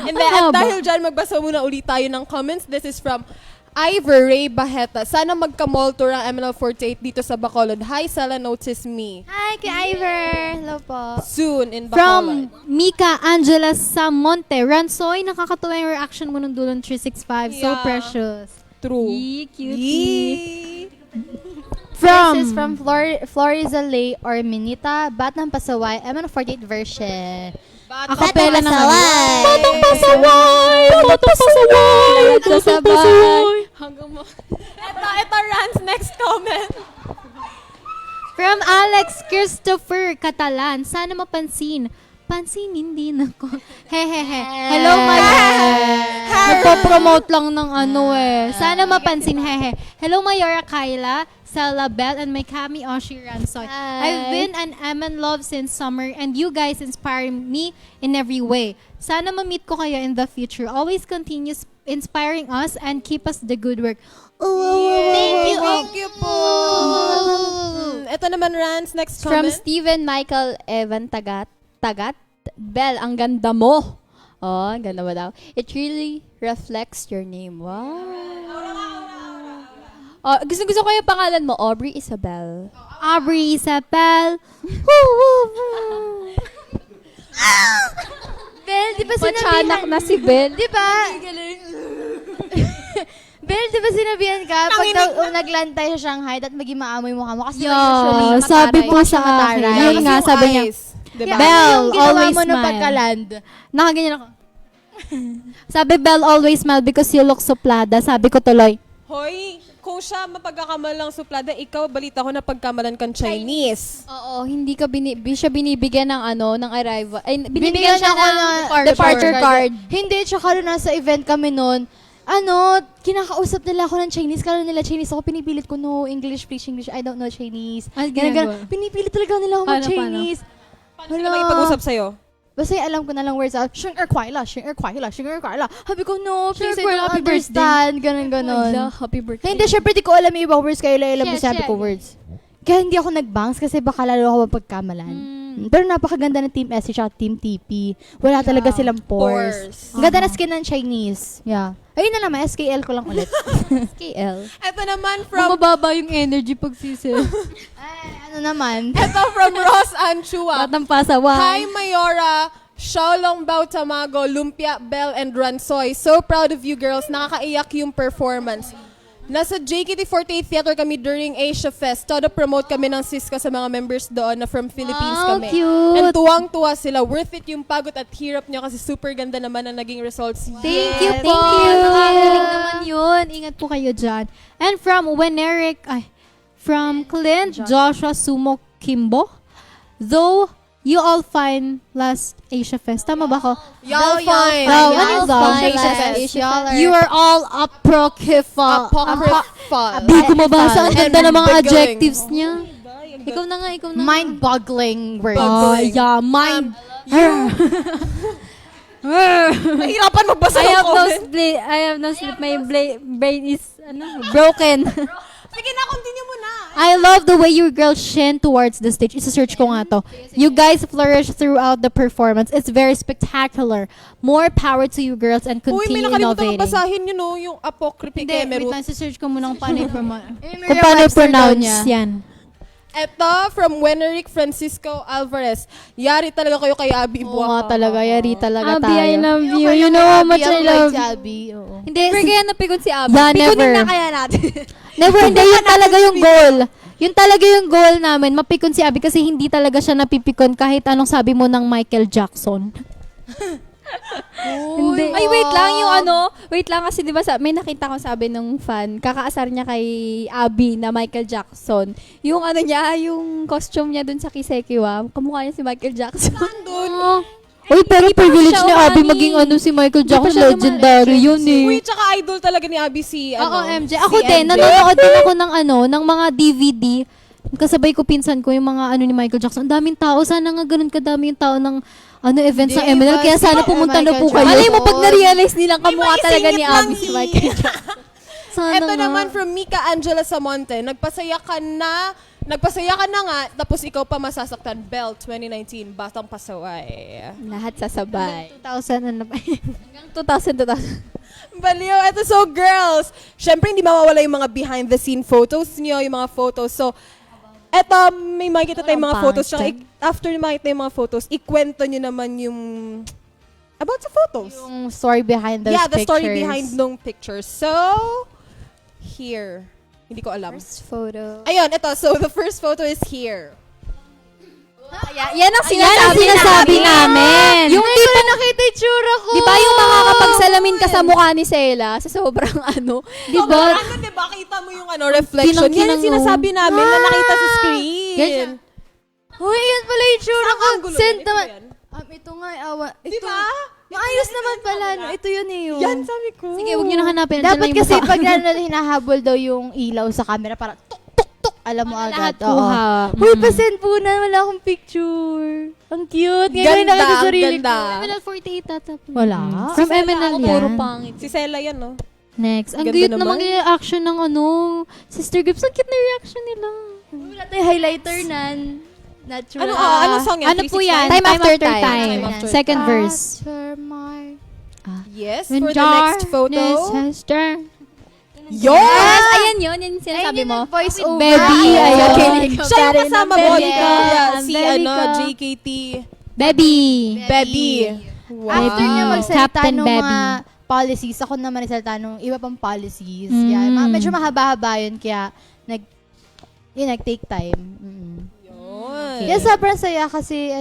And then, at dahil dyan, magbasa muna ulit tayo ng comments. This is from Ivor Ray Baheta. Sana magka-mall tour ang MNL48 dito sa Bacolod. Hi, Sala, notice me. Hi, kay Ivor. Hello po. Soon in Bacolod. From Mika Angela Samonte. Ransoy, nakakatuwa yung reaction mo nung dulong 365. So Yeah. precious. True. Yee, cutie. Yee. This is from Florizalay or Minita, Batang Pasaway, MN48 version. Acapella ng Batang Pasaway! Batang Pasaway! Batang Pasaway! Hanggang mo. Ito, Rans, next comment. From Alex Christopher Catalan. Sana mapansin. Pansinin din ako. Hehehe. Hello, Nagpo-promote lang ng ano eh. Sana mapansin. Hehe. Hello, Mayora Kyla, Sela Bell, and my Kami Oshi Ransoy. Hi. I've been an MN love since summer, and you guys inspire me in every way. Sana ma-meet ko kayo in the future. Always continue inspiring us and keep us the good work. Thank you po. Ito naman, Rans, next From comment. Steven Michael Evan Tagat. Bell, ang ganda mo. Oh, ang ganda mo daw. It really reflects your name. Wow. Oh, gusto ko yung pangalan mo, Aubrey Isabel. Aubrey Isabel. Bel, di ba Pachanak na si Bell. Di ba? Bel, di ba sinabihan ka, pag nag-land tayo sa Shanghai, dapat maging maamoy mukha mo. Kasi usually, sabi mataray. po sa akin. Mataray. Yun nga, Yung sabi niya. eyes, diba? Kaya Bel, ano yung ginawa always mo nung smile. pagka-land? Nakaganyan ako. Sabi, Belle, always smile because you look suplada. Sabi ko tuloy. Hoy, kung siya mapagkakamalang suplada, ikaw, balita ko na pagkamalan kang Chinese. Oo, hindi ka siya binibigyan ng ng arrival. Ay, Binigyan siya ako ng ng departure card. Hindi, tsaka nung nasa event kami noon, kinakausap nila ako ng Chinese. Kala nila Chinese ako, pinipilit ko, no, English, please, English, I don't know Chinese. Ano Ganun, ginagawa? ganun. Pinipilit talaga nila ako Paano, mag-Chinese. Paano sila makipag-usap sa'yo? Basta yung alam ko na lang words out, Shing Kwaila, Shing Kwaila, Shing Kwaila. Habi ko, no, please, I Kwaila, don't happy birthday. understand. Ganun, ganun. Happy birthday. Hindi, syempre, di ko alam yung ibang words, kaya ilang Share, sabi share. ko words. Kaya hindi ako nag-bangs kasi baka lalo ako mapagkamalan. Pero napakaganda ng Team SC at Team TP. Wala talaga silang pores. Pores. Ang ganda na skin ng Chinese. Yeah. Ayun na naman, SKL ko lang ulit. KL. Ito naman from Mababa yung energy pag sisil. Ay, ano naman? Ito from Ross Anchua. Batang pasaway. Hi, Mayora, Xiaolong Bao Tamago, Lumpia, Bell, and Ransoy. So proud of you girls. Nakakaiyak yung performance. Nasa JKT48 Theater kami during Asia Fest. Todo promote kami ng Siska sa mga members doon na from Philippines Wow, kami. cute. And tuwang-tuwa sila. Worth it yung pagod at hirap nyo kasi super ganda naman ang naging results. Thank you Yes. po. Nakakaling naman yun. Ingat po kayo dyan. And from Clint Joshua Sumo Kimbo. Though you all fine last Asia Fest. Tama ba ako? Y'all fine. Oh, Y'all what is fine Asia last Fest? Asia Y'all are You are all apocryphal. apocryphal. Di ko mabasa. Ang ganda ng mga Beguiling. adjectives niya. Ikaw na nga. Mind-boggling words. Oh, yeah. Mind. Nahirapan magbasa I ng have no comment. sleep. My brain is broken. Sige na, continue mo na. I love the way you girls shine towards the stage. Isa-search ko nga to. You guys flourish throughout the performance. It's very spectacular. More power to you girls and Uy, may continue nakalimutan kang innovating. basahin yun, no? Yung apocryphy Hindi, kay wait Meru. lang, search ko muna kung paano i-promote. Kung paano pronounce yan. Eto, from Wenerick Francisco Alvarez. Yari talaga kayo kay Abby Oo Buwaka. nga talaga, yari talaga Abby, I tayo. love you. You know how much I love Si you. Abby, oo. Hindi, Never kaya napikon si Abby. Yeah, Pikunin never. na kaya natin. Never, hindi. Yun talaga yung goal. Yun talaga yung goal namin. Mapikon si Abby kasi hindi talaga siya napipikon kahit anong sabi mo ng Michael Jackson. Hindi. Ay, wait lang, wait lang kasi 'di ba may nakita ko sabi nung fan, kakaasar niya kay Abby na Michael Jackson. Yung yung costume niya dun sa Kisekiwa, kamukha niya si Michael Jackson. Uy, pero privilege siya ni Abby umani. maging si Michael Di pa Jackson. siya Legendary yun eh. Uy, tsaka idol talaga ni Abby si, Oo, ano. MJ. Ako din, nanonood din ako ng mga DVD. Kasabay ko pinsan ko yung mga ni Michael Jackson. Ang daming tao. Sana nga ganun kadami yung tao ng events ng MNL. Kaya sana pumunta na po kayo. Malay mo pag na-realize nilang kamukha May talaga ni maisingit lang Abby si Michael Jackson. Sana Ito nga. naman from Mika Angela Samonte. Nagpasaya ka na nga, tapos ikaw pa masasaktan. Bell 2019, Batang Pasaway. Lahat sasabay. 2000 ano ba? Hanggang 2000. Baliw. Ito, so girls, syempre hindi mawawala yung mga behind the scene photos nyo, yung mga photos. So, eto, may makikita tayong mga Walang photos. Tsaka, after makita yung mga photos, ikwento nyo naman yung about sa photos. Yung story behind those Yeah, the pictures. story behind nung pictures. So, here. Hindi ko alam. First photo. Ayun, ito. So, the first photo is here. Yan ang Yan ang sinasabi namin. Yung tipo, Nakita yung tsura ko. di ba yung makakapagsalamin ka sa mukha ni Sela sa sobrang Di ba? Ano, di ba? Kita mo yung reflection. Yan Kinang-kinang, yung sinasabi namin na nakita sa screen. Ganyan. Uy, yan pala yung tsura Saan ko. angulo Send yan? Ito naman. yan? Ito nga, awa. Di ba? Maayos naman pala. No? Ito yun eh. Yung... Yan, sabi ko. Sige, huwag nyo na hanapin. Andyan Dapat lang yung kasi mukha. pag hinahabol daw yung ilaw sa camera, para tuk, tuk, tuk. Alam mo agad. Lahat kuha. Uy, pasend po na. Wala akong picture. Ang cute. Ngayon Ganda, nakita sa sarili ganda. ko. MNL 48 tatapos. Wala. From MNL yan. puro pangit. Si Sela yan, no? Next. Ang Ganda cute naman. naman yung reaction ng Sister Grips. Ang cute na reaction nila. Wala tayong highlighter nan. Natural. Ano song yan? Ano po 365? yan? Time after time. Time after Second time. verse. After my... Yes, for the next photo. Yo! Yes, ayan yun. Yan yung sinasabi Ayun mo. yung voice over. Baby, ayun. Siya yung kasama mo. Baby ko. Si, Baby ko. JKT. Baby. Baby. Wow. After niya magsalita Captain ng Baby. mga policies, ako naman nagsalita ng iba pang policies. Mm. Yeah, medyo mahaba-haba yun, kaya nag-take time. Yun. Kaya sobrang saya kasi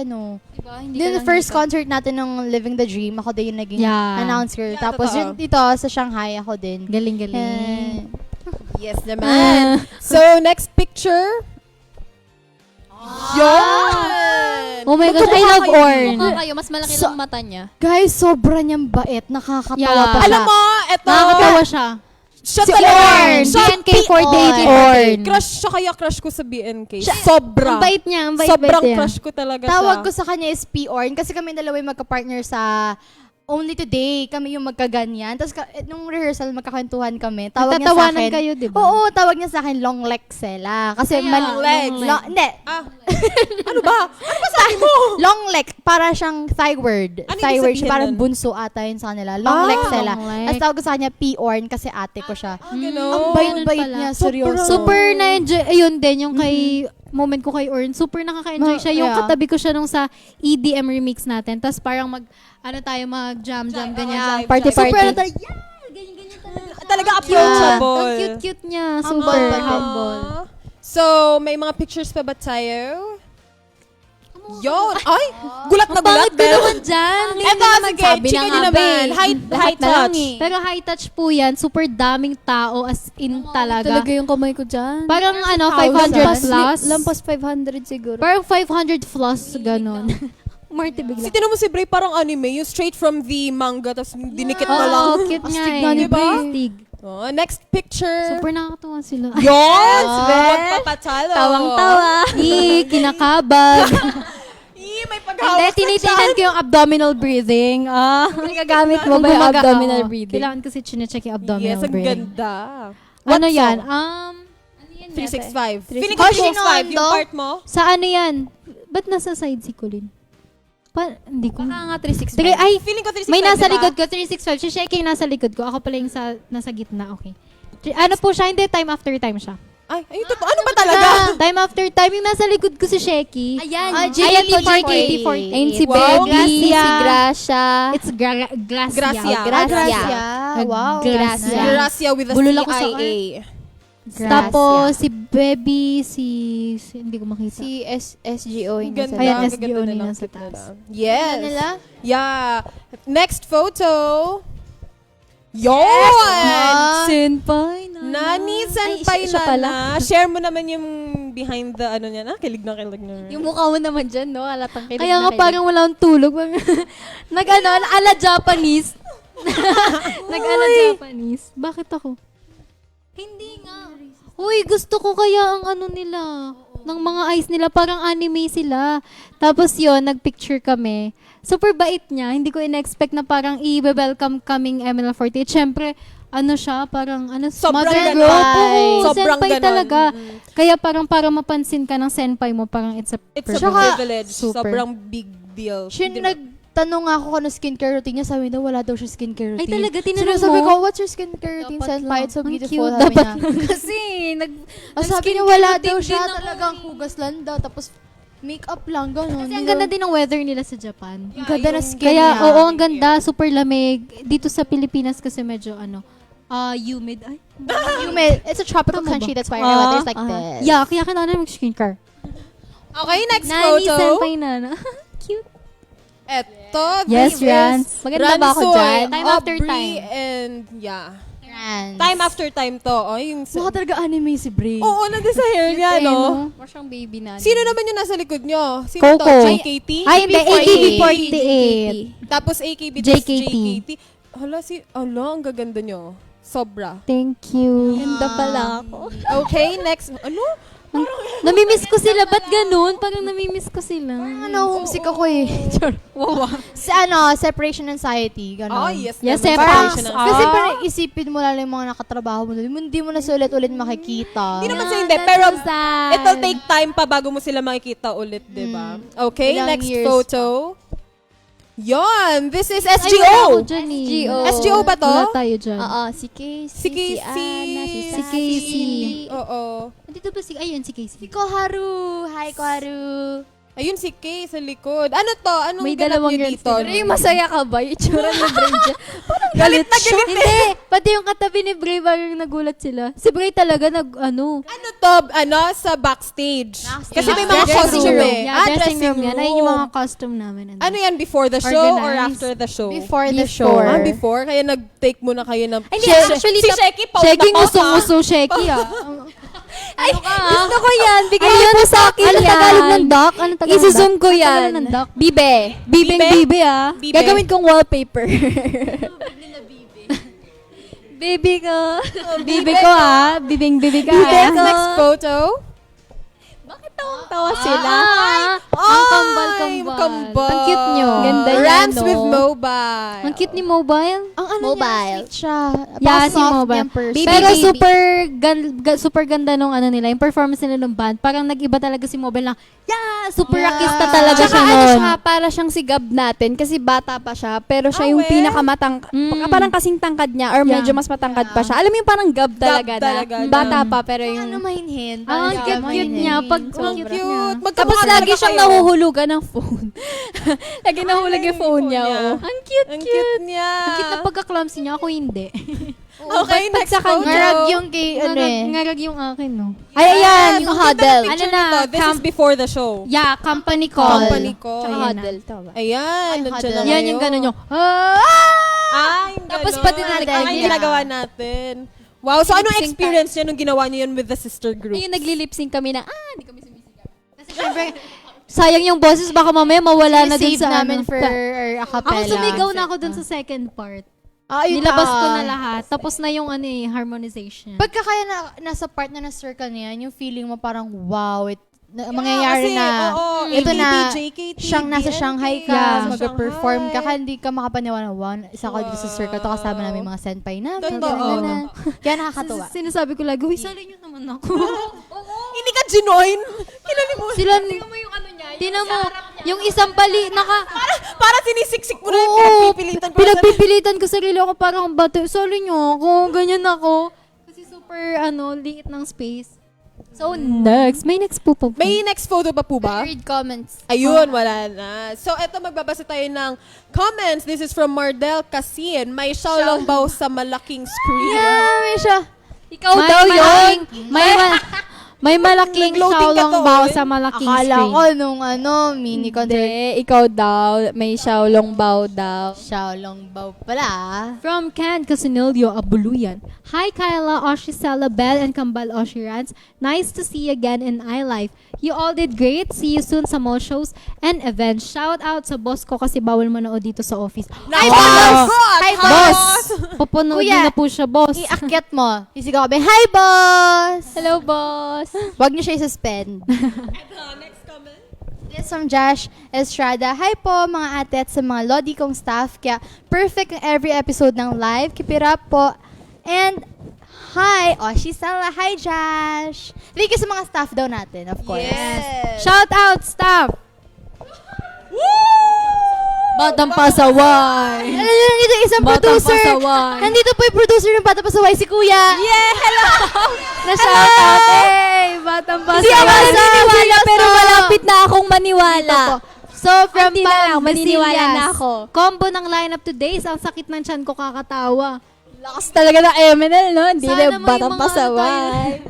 Diba? Hindi yung first concert natin ng Living the Dream, ako din yung naging Yeah. announcer. Yeah, Tapos totoo. yung dito sa Shanghai, ako din. Galing-galing. Yes naman. So, next picture. Yun! Oh my gosh, I love Orn. Mukha kayo, mas malaki lang mata niya. Guys, sobra niyang bait. Nakakatawa Yeah. pa siya. Alam mo, eto. Nakakatawa siya. Siya Si talaga. Orn. Siya, BNK48 Orn. Crush siya kaya crush ko sa BNK. Sobra. Ang bait niya, ang bait Sobrang niya. crush ko talaga Tawag ko siya. sa kanya is P-Orn kasi kami dalawa yung magka-partner sa Only Today. Kami yung magkaganyan. Tapos nung rehearsal, magkakwentuhan kami. Tawag niya sa Nagtatawanan akin. kayo, di ba? Oo, tawag niya sa akin long leg Sela. Kasi Long legs. Hindi. Ah. Ano ba? Ano ba sabi mo? Long leg, para siyang thigh word. Ano Thigh ibig word, sabihin parang nun? bunso ata yun sa kanila. Long leg Sela. long leg. Tapos tawag ko sa kanya P-Orn kasi ate ko siya. Ganun. Ang bait-bait niya, seryoso. Super na-enjoy. Ayun din, yung kay moment ko kay Orn. Super nakaka-enjoy siya. Yung Yeah. katabi ko siya nung sa EDM remix natin. Tapos parang mag-jam-jam, ganyan. Jive, Party, jive. party. Super, ganyan-ganyan talaga. Talaga Ang approachable. cute-cute niya. Humble Super pa din. humble. So, may mga pictures pa ba tayo? Yun! Ay! Gulat na Ang gulat, pangit ko Bel. naman dyan. Hindi Eto, naman sige, sabi chika na nyo nga, naman. babe. High Lahat na lang touch. eh. Pero high touch po yan. Super daming tao as in talaga. Talaga yung kamay ko dyan. Parang ano, 500 Thousands. plus. Lampas 500 siguro. Parang 500 plus, ganon. Marty bigla. Si tinan mo si Bray parang anime, yung straight from the manga, tapos dinikit mo Oo, lang. cute nga Astig eh. nga ni Diba? Astig. Oh, next picture. Super nakakatuwa sila. Yes! Bel. Magpapatalo. Tawang-tawa. Kinakabag. May Hindi, paghawak tinitingnan ko yung abdominal breathing. Nagagamit mo ba yung Kumaga, abdominal oo. breathing? Kailangan kasi chinecheck yung abdominal Yes, ang breathing. ganda. Ano What yan? song? 365. Feeling ko Oh, 365, yung Shinondo? part mo. Sa ano yan? Ba't nasa side si Colin? Hindi ko. Baka nga 365. Ay, Feeling ko 365, may nasa diba? likod ko, 365. Si Sheki yung nasa likod ko. Ako pala yung nasa gitna. Okay. Ano po siya? Hindi, time after time siya. Ay, ayun, totoo. Ano ba talaga? Time after time, yung nasa likod ko si Sheki. Ayan. Ayan po, JKT48. Ayun si Wow, Baby, Gracia. si Gracia. It's Gracia. Gracia. Gracia. Wow. Gracia. Gracia with a Bulol ako sa CIA. Tapos, si Baby, hindi ko makita. Si SGO. Ang yung ganda. nasa Ayan, ang SGO ganda nila nilang sa cute taas. nila. Yes. Nila? Yeah. Next photo. Yon! Senpai Nani Senpai siya pala. Nana. Share mo naman yung behind the ano niya na. Kilig na. Yung mukha mo naman dyan, no? Alatang kilig Kaya na nga kilig. parang wala akong tulog. Ala Japanese. Nag-ala Japanese. Bakit ako? Hindi nga. Uy, gusto ko kaya ang ano nila. Ng mga eyes nila. Parang anime sila. Tapos yon nagpicture kami. Super bait niya. Hindi ko in-expect na parang i-welcome kaming ML48. Siyempre, ano siya, parang Sobrang mother ganon. group. Oo, Sobrang senpai ganon. talaga. Kaya parang para mapansin ka ng senpai mo, parang it's a It's a privilege. privilege. Super. Sobrang big deal. Siya Di ba? nagtanong ako kung ano skincare routine niya. Sabi daw, wala daw siya skincare routine. Ay, talaga? Tinanong Sabi mo? ko, what's your skincare routine, Dapat Senpai? lang. It's so Ang beautiful. cute. Sabi Dapat niya. Kasi, Sabi niya, wala daw siya. Talagang hugas lang daw. Tapos, makeup lang, gano'n. Kasi ang ganda din ng weather nila sa Japan. Ang ganda na skin Kaya, niya. oo, ang ganda. Super lamig. Dito sa Pilipinas kasi medyo, humid. Ay. Humid. It's a tropical Tama ba? country. That's why our weather's like this. Yeah, kaya kailangan mag-skincare. Okay, next Nani, photo. senpai na. Cute. Eto, Yes, this Rans. is Maganda ba ako Ransoy, dyan? Time after Aubrey, time. and yeah. Friends. Time after time to. Oh, yung Mukha talaga anime si Bray. Oo, nandun sa hair niya, no? Mukha siyang baby na. Sino naman yung nasa likod nyo? Sino Coco. to? JKT? Ay, hindi. AKB48. Tapos AKB, JKT. tapos JKT. Hala, ang gaganda nyo. Sobra. Thank you. Ganda pala ako. Okay, next. Ano? Namimiss ko sila. Ba't ganun? Parang namimiss ko sila. Ano, homesick ako eh. Sa separation anxiety. Gano'n. Oh, yes. Yes, naman. Parang, Separation kasi anxiety. parang isipin mo lalo yung mga nakatrabaho mo. Hindi mo na sila ulit makikita. Hindi naman sa hindi, pero it'll take time pa bago mo sila makikita ulit, di ba? Okay, Ilang next years photo. Yon, this is Ay, wala ako SGO. dyan eh. SGO. SGO ba to? Wala tayo dyan. Oo, si Casey, Si Casey. Anna, si Si Casey. Oo. Dito ba ayun, si Casey. Si Koharu. Hi, Koharu. Ayun si Kay sa likod. Ano to? Anong May ganap dalawang niyo girls dito? Ray, masaya ka ba? Yung tsura ni Bray dyan. Galit na galit. Hindi, pati yung katabi ni Bray, parang nagulat sila. Si Bray talaga Ano to? Sa backstage. Backstage. Kasi may mga Dressing costume room. eh. Yeah, dressing room yan. Ayun yung mga costume namin. Ano yan? Before the show or Organized. after the show? Before the show. Before? Kaya nag-take muna kayo ng... Ay, hindi, actually, si Sheki, pause Sheki, na pause, ha? nguso Sheki ah. Ay, gusto ko yan. Bigay Ayun, mo sa akin ano yan. Tagalog ng duck? Ano Tagalog ng Isuzoom duck? ko Ano yan. Tagalog ng duck? Bibe. Bibing bibi ah. Bibe. Gagawin kong wallpaper. Baby ko. Bibi ko ah. Bibing bibi ka Yes, ah. next photo. Bakit tawang-tawa sila? Ang kambal-kambal. Ang cute nyo. Ganda niya, Rams no? with mobile. Ang cute ni Mobile. Ang ano Mobile. niya, sweet siya. Yeah, Parang si soft Mobile. niyang person. Pero baby. super ganda nung ano nila, yung performance nila ng band. Parang nag-iba talaga si Mobile na, super Yeah. rockista talaga Tsaka siya ano nun. siya, para siyang si Gab natin kasi bata pa siya, pero siya yung we? pinakamatangkad. Parang kasing tangkad niya or Yeah. medyo mas matangkad pa siya. Alam mo yung parang Gab talaga, talaga, na bata pa pero Ano yung... mahinhin. Ah, ang cute niya. Pag Ang cute cute. Tapos Magkamukha lagi talaga siyang kayo. nahuhulugan ng phone. Lagi nahulog yung phone niya, oo. Ang cute, Ang cute. cute niya. Ang cute na pagka-clumsy niya. Ako hindi. Okay, Pag next sa kanya- photo. Ngarag yung kay, ano eh. Ngarag yung akin, no? Ay, ayan, Yes, yung ang ganda ng huddle. picture Ano na, nito. This is before the show. Yeah, company call. Company call. Tsaka Ayan na. huddle, tama ba? Ayan, Ay, nandiyan huddle. na Yan kayo. yung ganun yung, Yung Tapos ganon. pati natin, Ang yeah. ginagawa natin. Wow, so anong Lip-sync experience niyo nung ginawa niyo yun with the sister group? Yung nagli-lip-sync kami na, hindi kami sumisigaw. Kasi syempre, sayang yung boses, baka mamaya mawala na dun save sa namin ano. for a Ako cappella. sumigaw na ako dun sa second part. Ayun Nilabas ka. ko na lahat. Tapos na yung ano eh, harmonization. Pagka kaya nasa part na na-circle niyan, yung feeling mo parang, wow, mangyayari kasi, na. oo, ito ABB, na, JKT, nasa BNK, Shanghai ka, Yeah. mag-perform ka, Shanghai. hindi ka makapaniwala, wow, isa ka dito sa circle, to kasama namin mga senpai namin. Totoo. ganyan. Kaya nakakatuwa. Sinasabi ko lagi, uy, sali nyo naman ako. Hindi ka ginoin? Kinali mo. Sila, tinan mo, yung isang bali, Para sinisiksik mo na yung Oo, pinagpipilitan ko. pinagpipilitan ko sarili ako parang bata. Sali nyo ako, ganyan ako. Kasi super, liit ng space. So, next. May next po po. May next photo pa po ba? Read comments. Ayun, wala na. So, eto magbabasa tayo ng comments. This is from Mardel Casin. May Xiaolong Bao sa malaking screen. Yeah, may siya. Ikaw daw yun. May malaking Nag-loading ka Shaolong to, Bao eh. sa malaking Akala screen. ko nung mini concert. Hindi, ikaw daw. May Xiaolong Bao daw. Xiaolong Bao pala. From Ken Casinilio Abuluyan. Hi Kyla, Oshisela, Bell, and Kambal Oshirans. Nice to see you again in iLife. You all did great. See you soon sa mall shows and events. Shout out sa boss ko kasi bawal manood dito sa office. Hi, Wow. boss! Hi, Boss! Papunood Kuya, na po siya, boss. Iakyat mo. Isigaw kami, hi, boss! Hello, boss. Huwag niyo siya i-suspend. Next comment. This from Josh Estrada. Hi po mga ate at sa mga Lodi kong staff. Kaya perfect ang every episode ng live. Keep it up po. And hi, Oshisela. Hi, Josh. Thank you sa mga staff daw natin, of course. Yes. Shout out, staff! Batang pasaway! Alam niyo, nandito isang Batang producer. pasaway. Nandito po yung producer ng Bata Pasaway, si Kuya. Yeah, hello! Na-shout out! Hey! Batang Hindi ako pasaway! naniniwala Pero sa- malapit na akong maniwala. Ito po. So, from Hindi na lang, maniniwala Basillas. na ako. Combo ng lineup today. Ang sakit ng tiyan ko kakatawa. Lakas talaga ng MNL, no? Hindi Sana na may batang mga pasaway.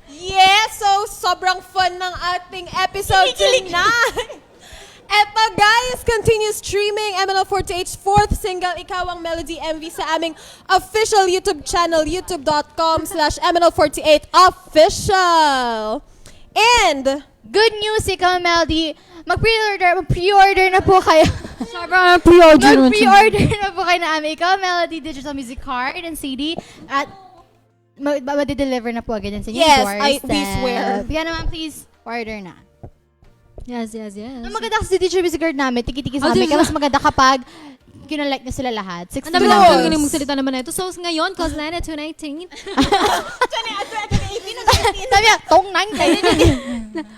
Yes, so sobrang fun ng ating episode tonight. Eto guys, continue streaming MNL48's fourth single, Ikaw Ang Melody MV sa aming official YouTube channel, youtube.com/MNL48official. And, Good news, ikaw, Melody. Mag-pre-order na po kayo. Sobrang pre-order nun. Mag-pre-order na po kayo na aming Ikaw Melody digital music card and CD at ma-deliver na po agad yan sa inyong Yes, doorstep. we swear. Kaya naman, please, order na. Yes, yes, yes. Ang maganda kasi digital music card namin, tiki-tiki sa Oh, amin. diba? Kaya mas maganda kapag kinolect na sila lahat. 60 Ang dami lang. lang galing magsalita naman na ito. So, ngayon, Coslana 2019, Sabi niya, tong 9 kayo.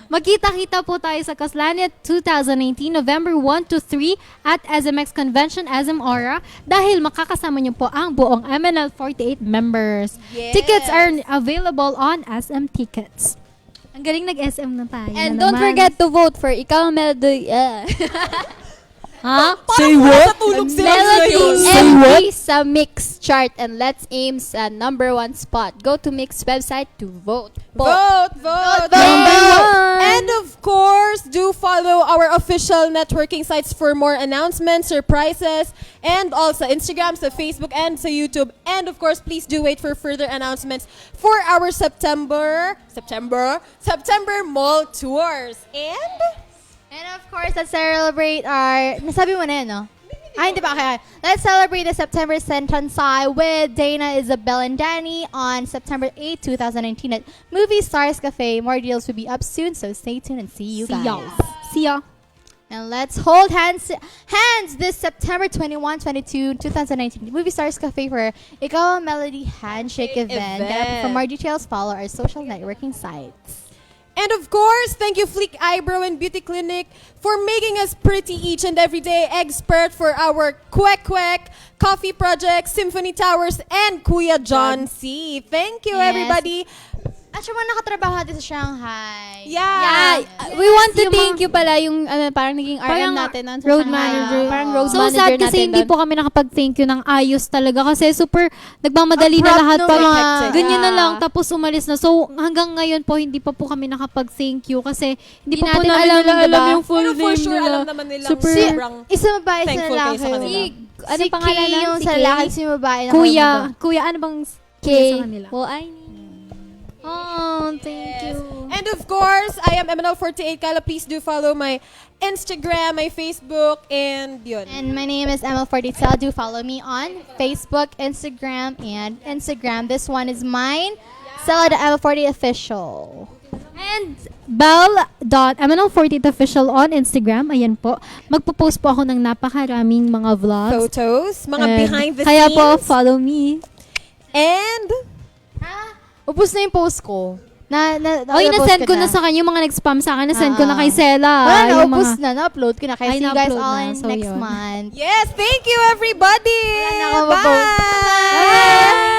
magkita-kita po tayo sa Coslana 2019, November 1 to 3 at SMX Convention, SM Aura, dahil makakasama niyo po ang buong MNL48 members. Yes. Tickets are available on SM Tickets. Ang galing nag-SM na tayo. And na don't naman. forget to vote for Ikaw Ang Melody. Ha? say what? Natulog sila Melody ngayon. MV sa Mix chart, and let's aim sa #1 spot. Go to Mix website to vote. Vote, vote, Number vote. And of course, do follow our official networking sites for more announcements, surprises, and also Instagram, sa Facebook, and sa YouTube. And of course, please do wait for further announcements for our September mall tours. And of course, let's celebrate our... Nasabi mo na yun, no? Hindi pa. Okay. Let's celebrate the September Sentansai with Dana, Isabel, and Danny on September 8, 2019 at Movie Stars Cafe. More deals will be up soon, so stay tuned and see you guys. See ya. And let's hold hands this September 21, 22, 2019 Movie Stars Cafe for Ikaw Ang Melody Handshake event. For more details, follow our social networking sites. And of course, thank you Fleek Eyebrow and Beauty Clinic for making us pretty each and every day. Expert for our Kwek Kwek, Coffee Project, Symphony Towers, and Kuya John C. Thank you, Yes. everybody. At yung mga nakatrabaho natin sa Shanghai. Yeah. We want to Yung thank you pala yung parang naging RM Parang natin nun sa road Shanghai. manager. Parang road So manager sad natin kasi hindi dun. po kami nakapag-thank you ng ayos talaga kasi super nagmamadali na Abrupt lahat no, pa. hectic. Ganyan na Yeah. lang tapos umalis na. So hanggang ngayon po hindi pa po kami nakapag-thank you kasi hindi pa po natin namin alam, nila diba? alam yung full Pero for name sure, nila. alam naman nilang Super- sobrang Isa babae, isa thankful kayo lalaki. sa kanila. Ano Si pangalan Kay nun? yung Si sa Kay? lalaki, si babae. Kuya, ano bang K. sa kanila? Well, I Oh, thank you. And of course, I am MNL48 Kyla. Please do follow my Instagram, my Facebook, and yun. And my name is ML40Tel. Do follow me on Facebook, Instagram, and Instagram. This one is mine. Stella the ML40 official. And bell.mnl48 official on Instagram. Ayan po. Magpo-post po ako ng napakaraming mga vlogs. Photos, mga And behind the kaya scenes. po, follow me. And Upos na yung post ko. Oy, na-send ko na sa kanya yung mga nag-spam sa akin. Na-send ko na kay Sela. Wala na, Yung upos mga- na. Na-upload ko na. Kaya Ay, see you guys na-upload all na. in So, next yun. month. yes, thank you everybody. Wala na ako, Bye. Bye.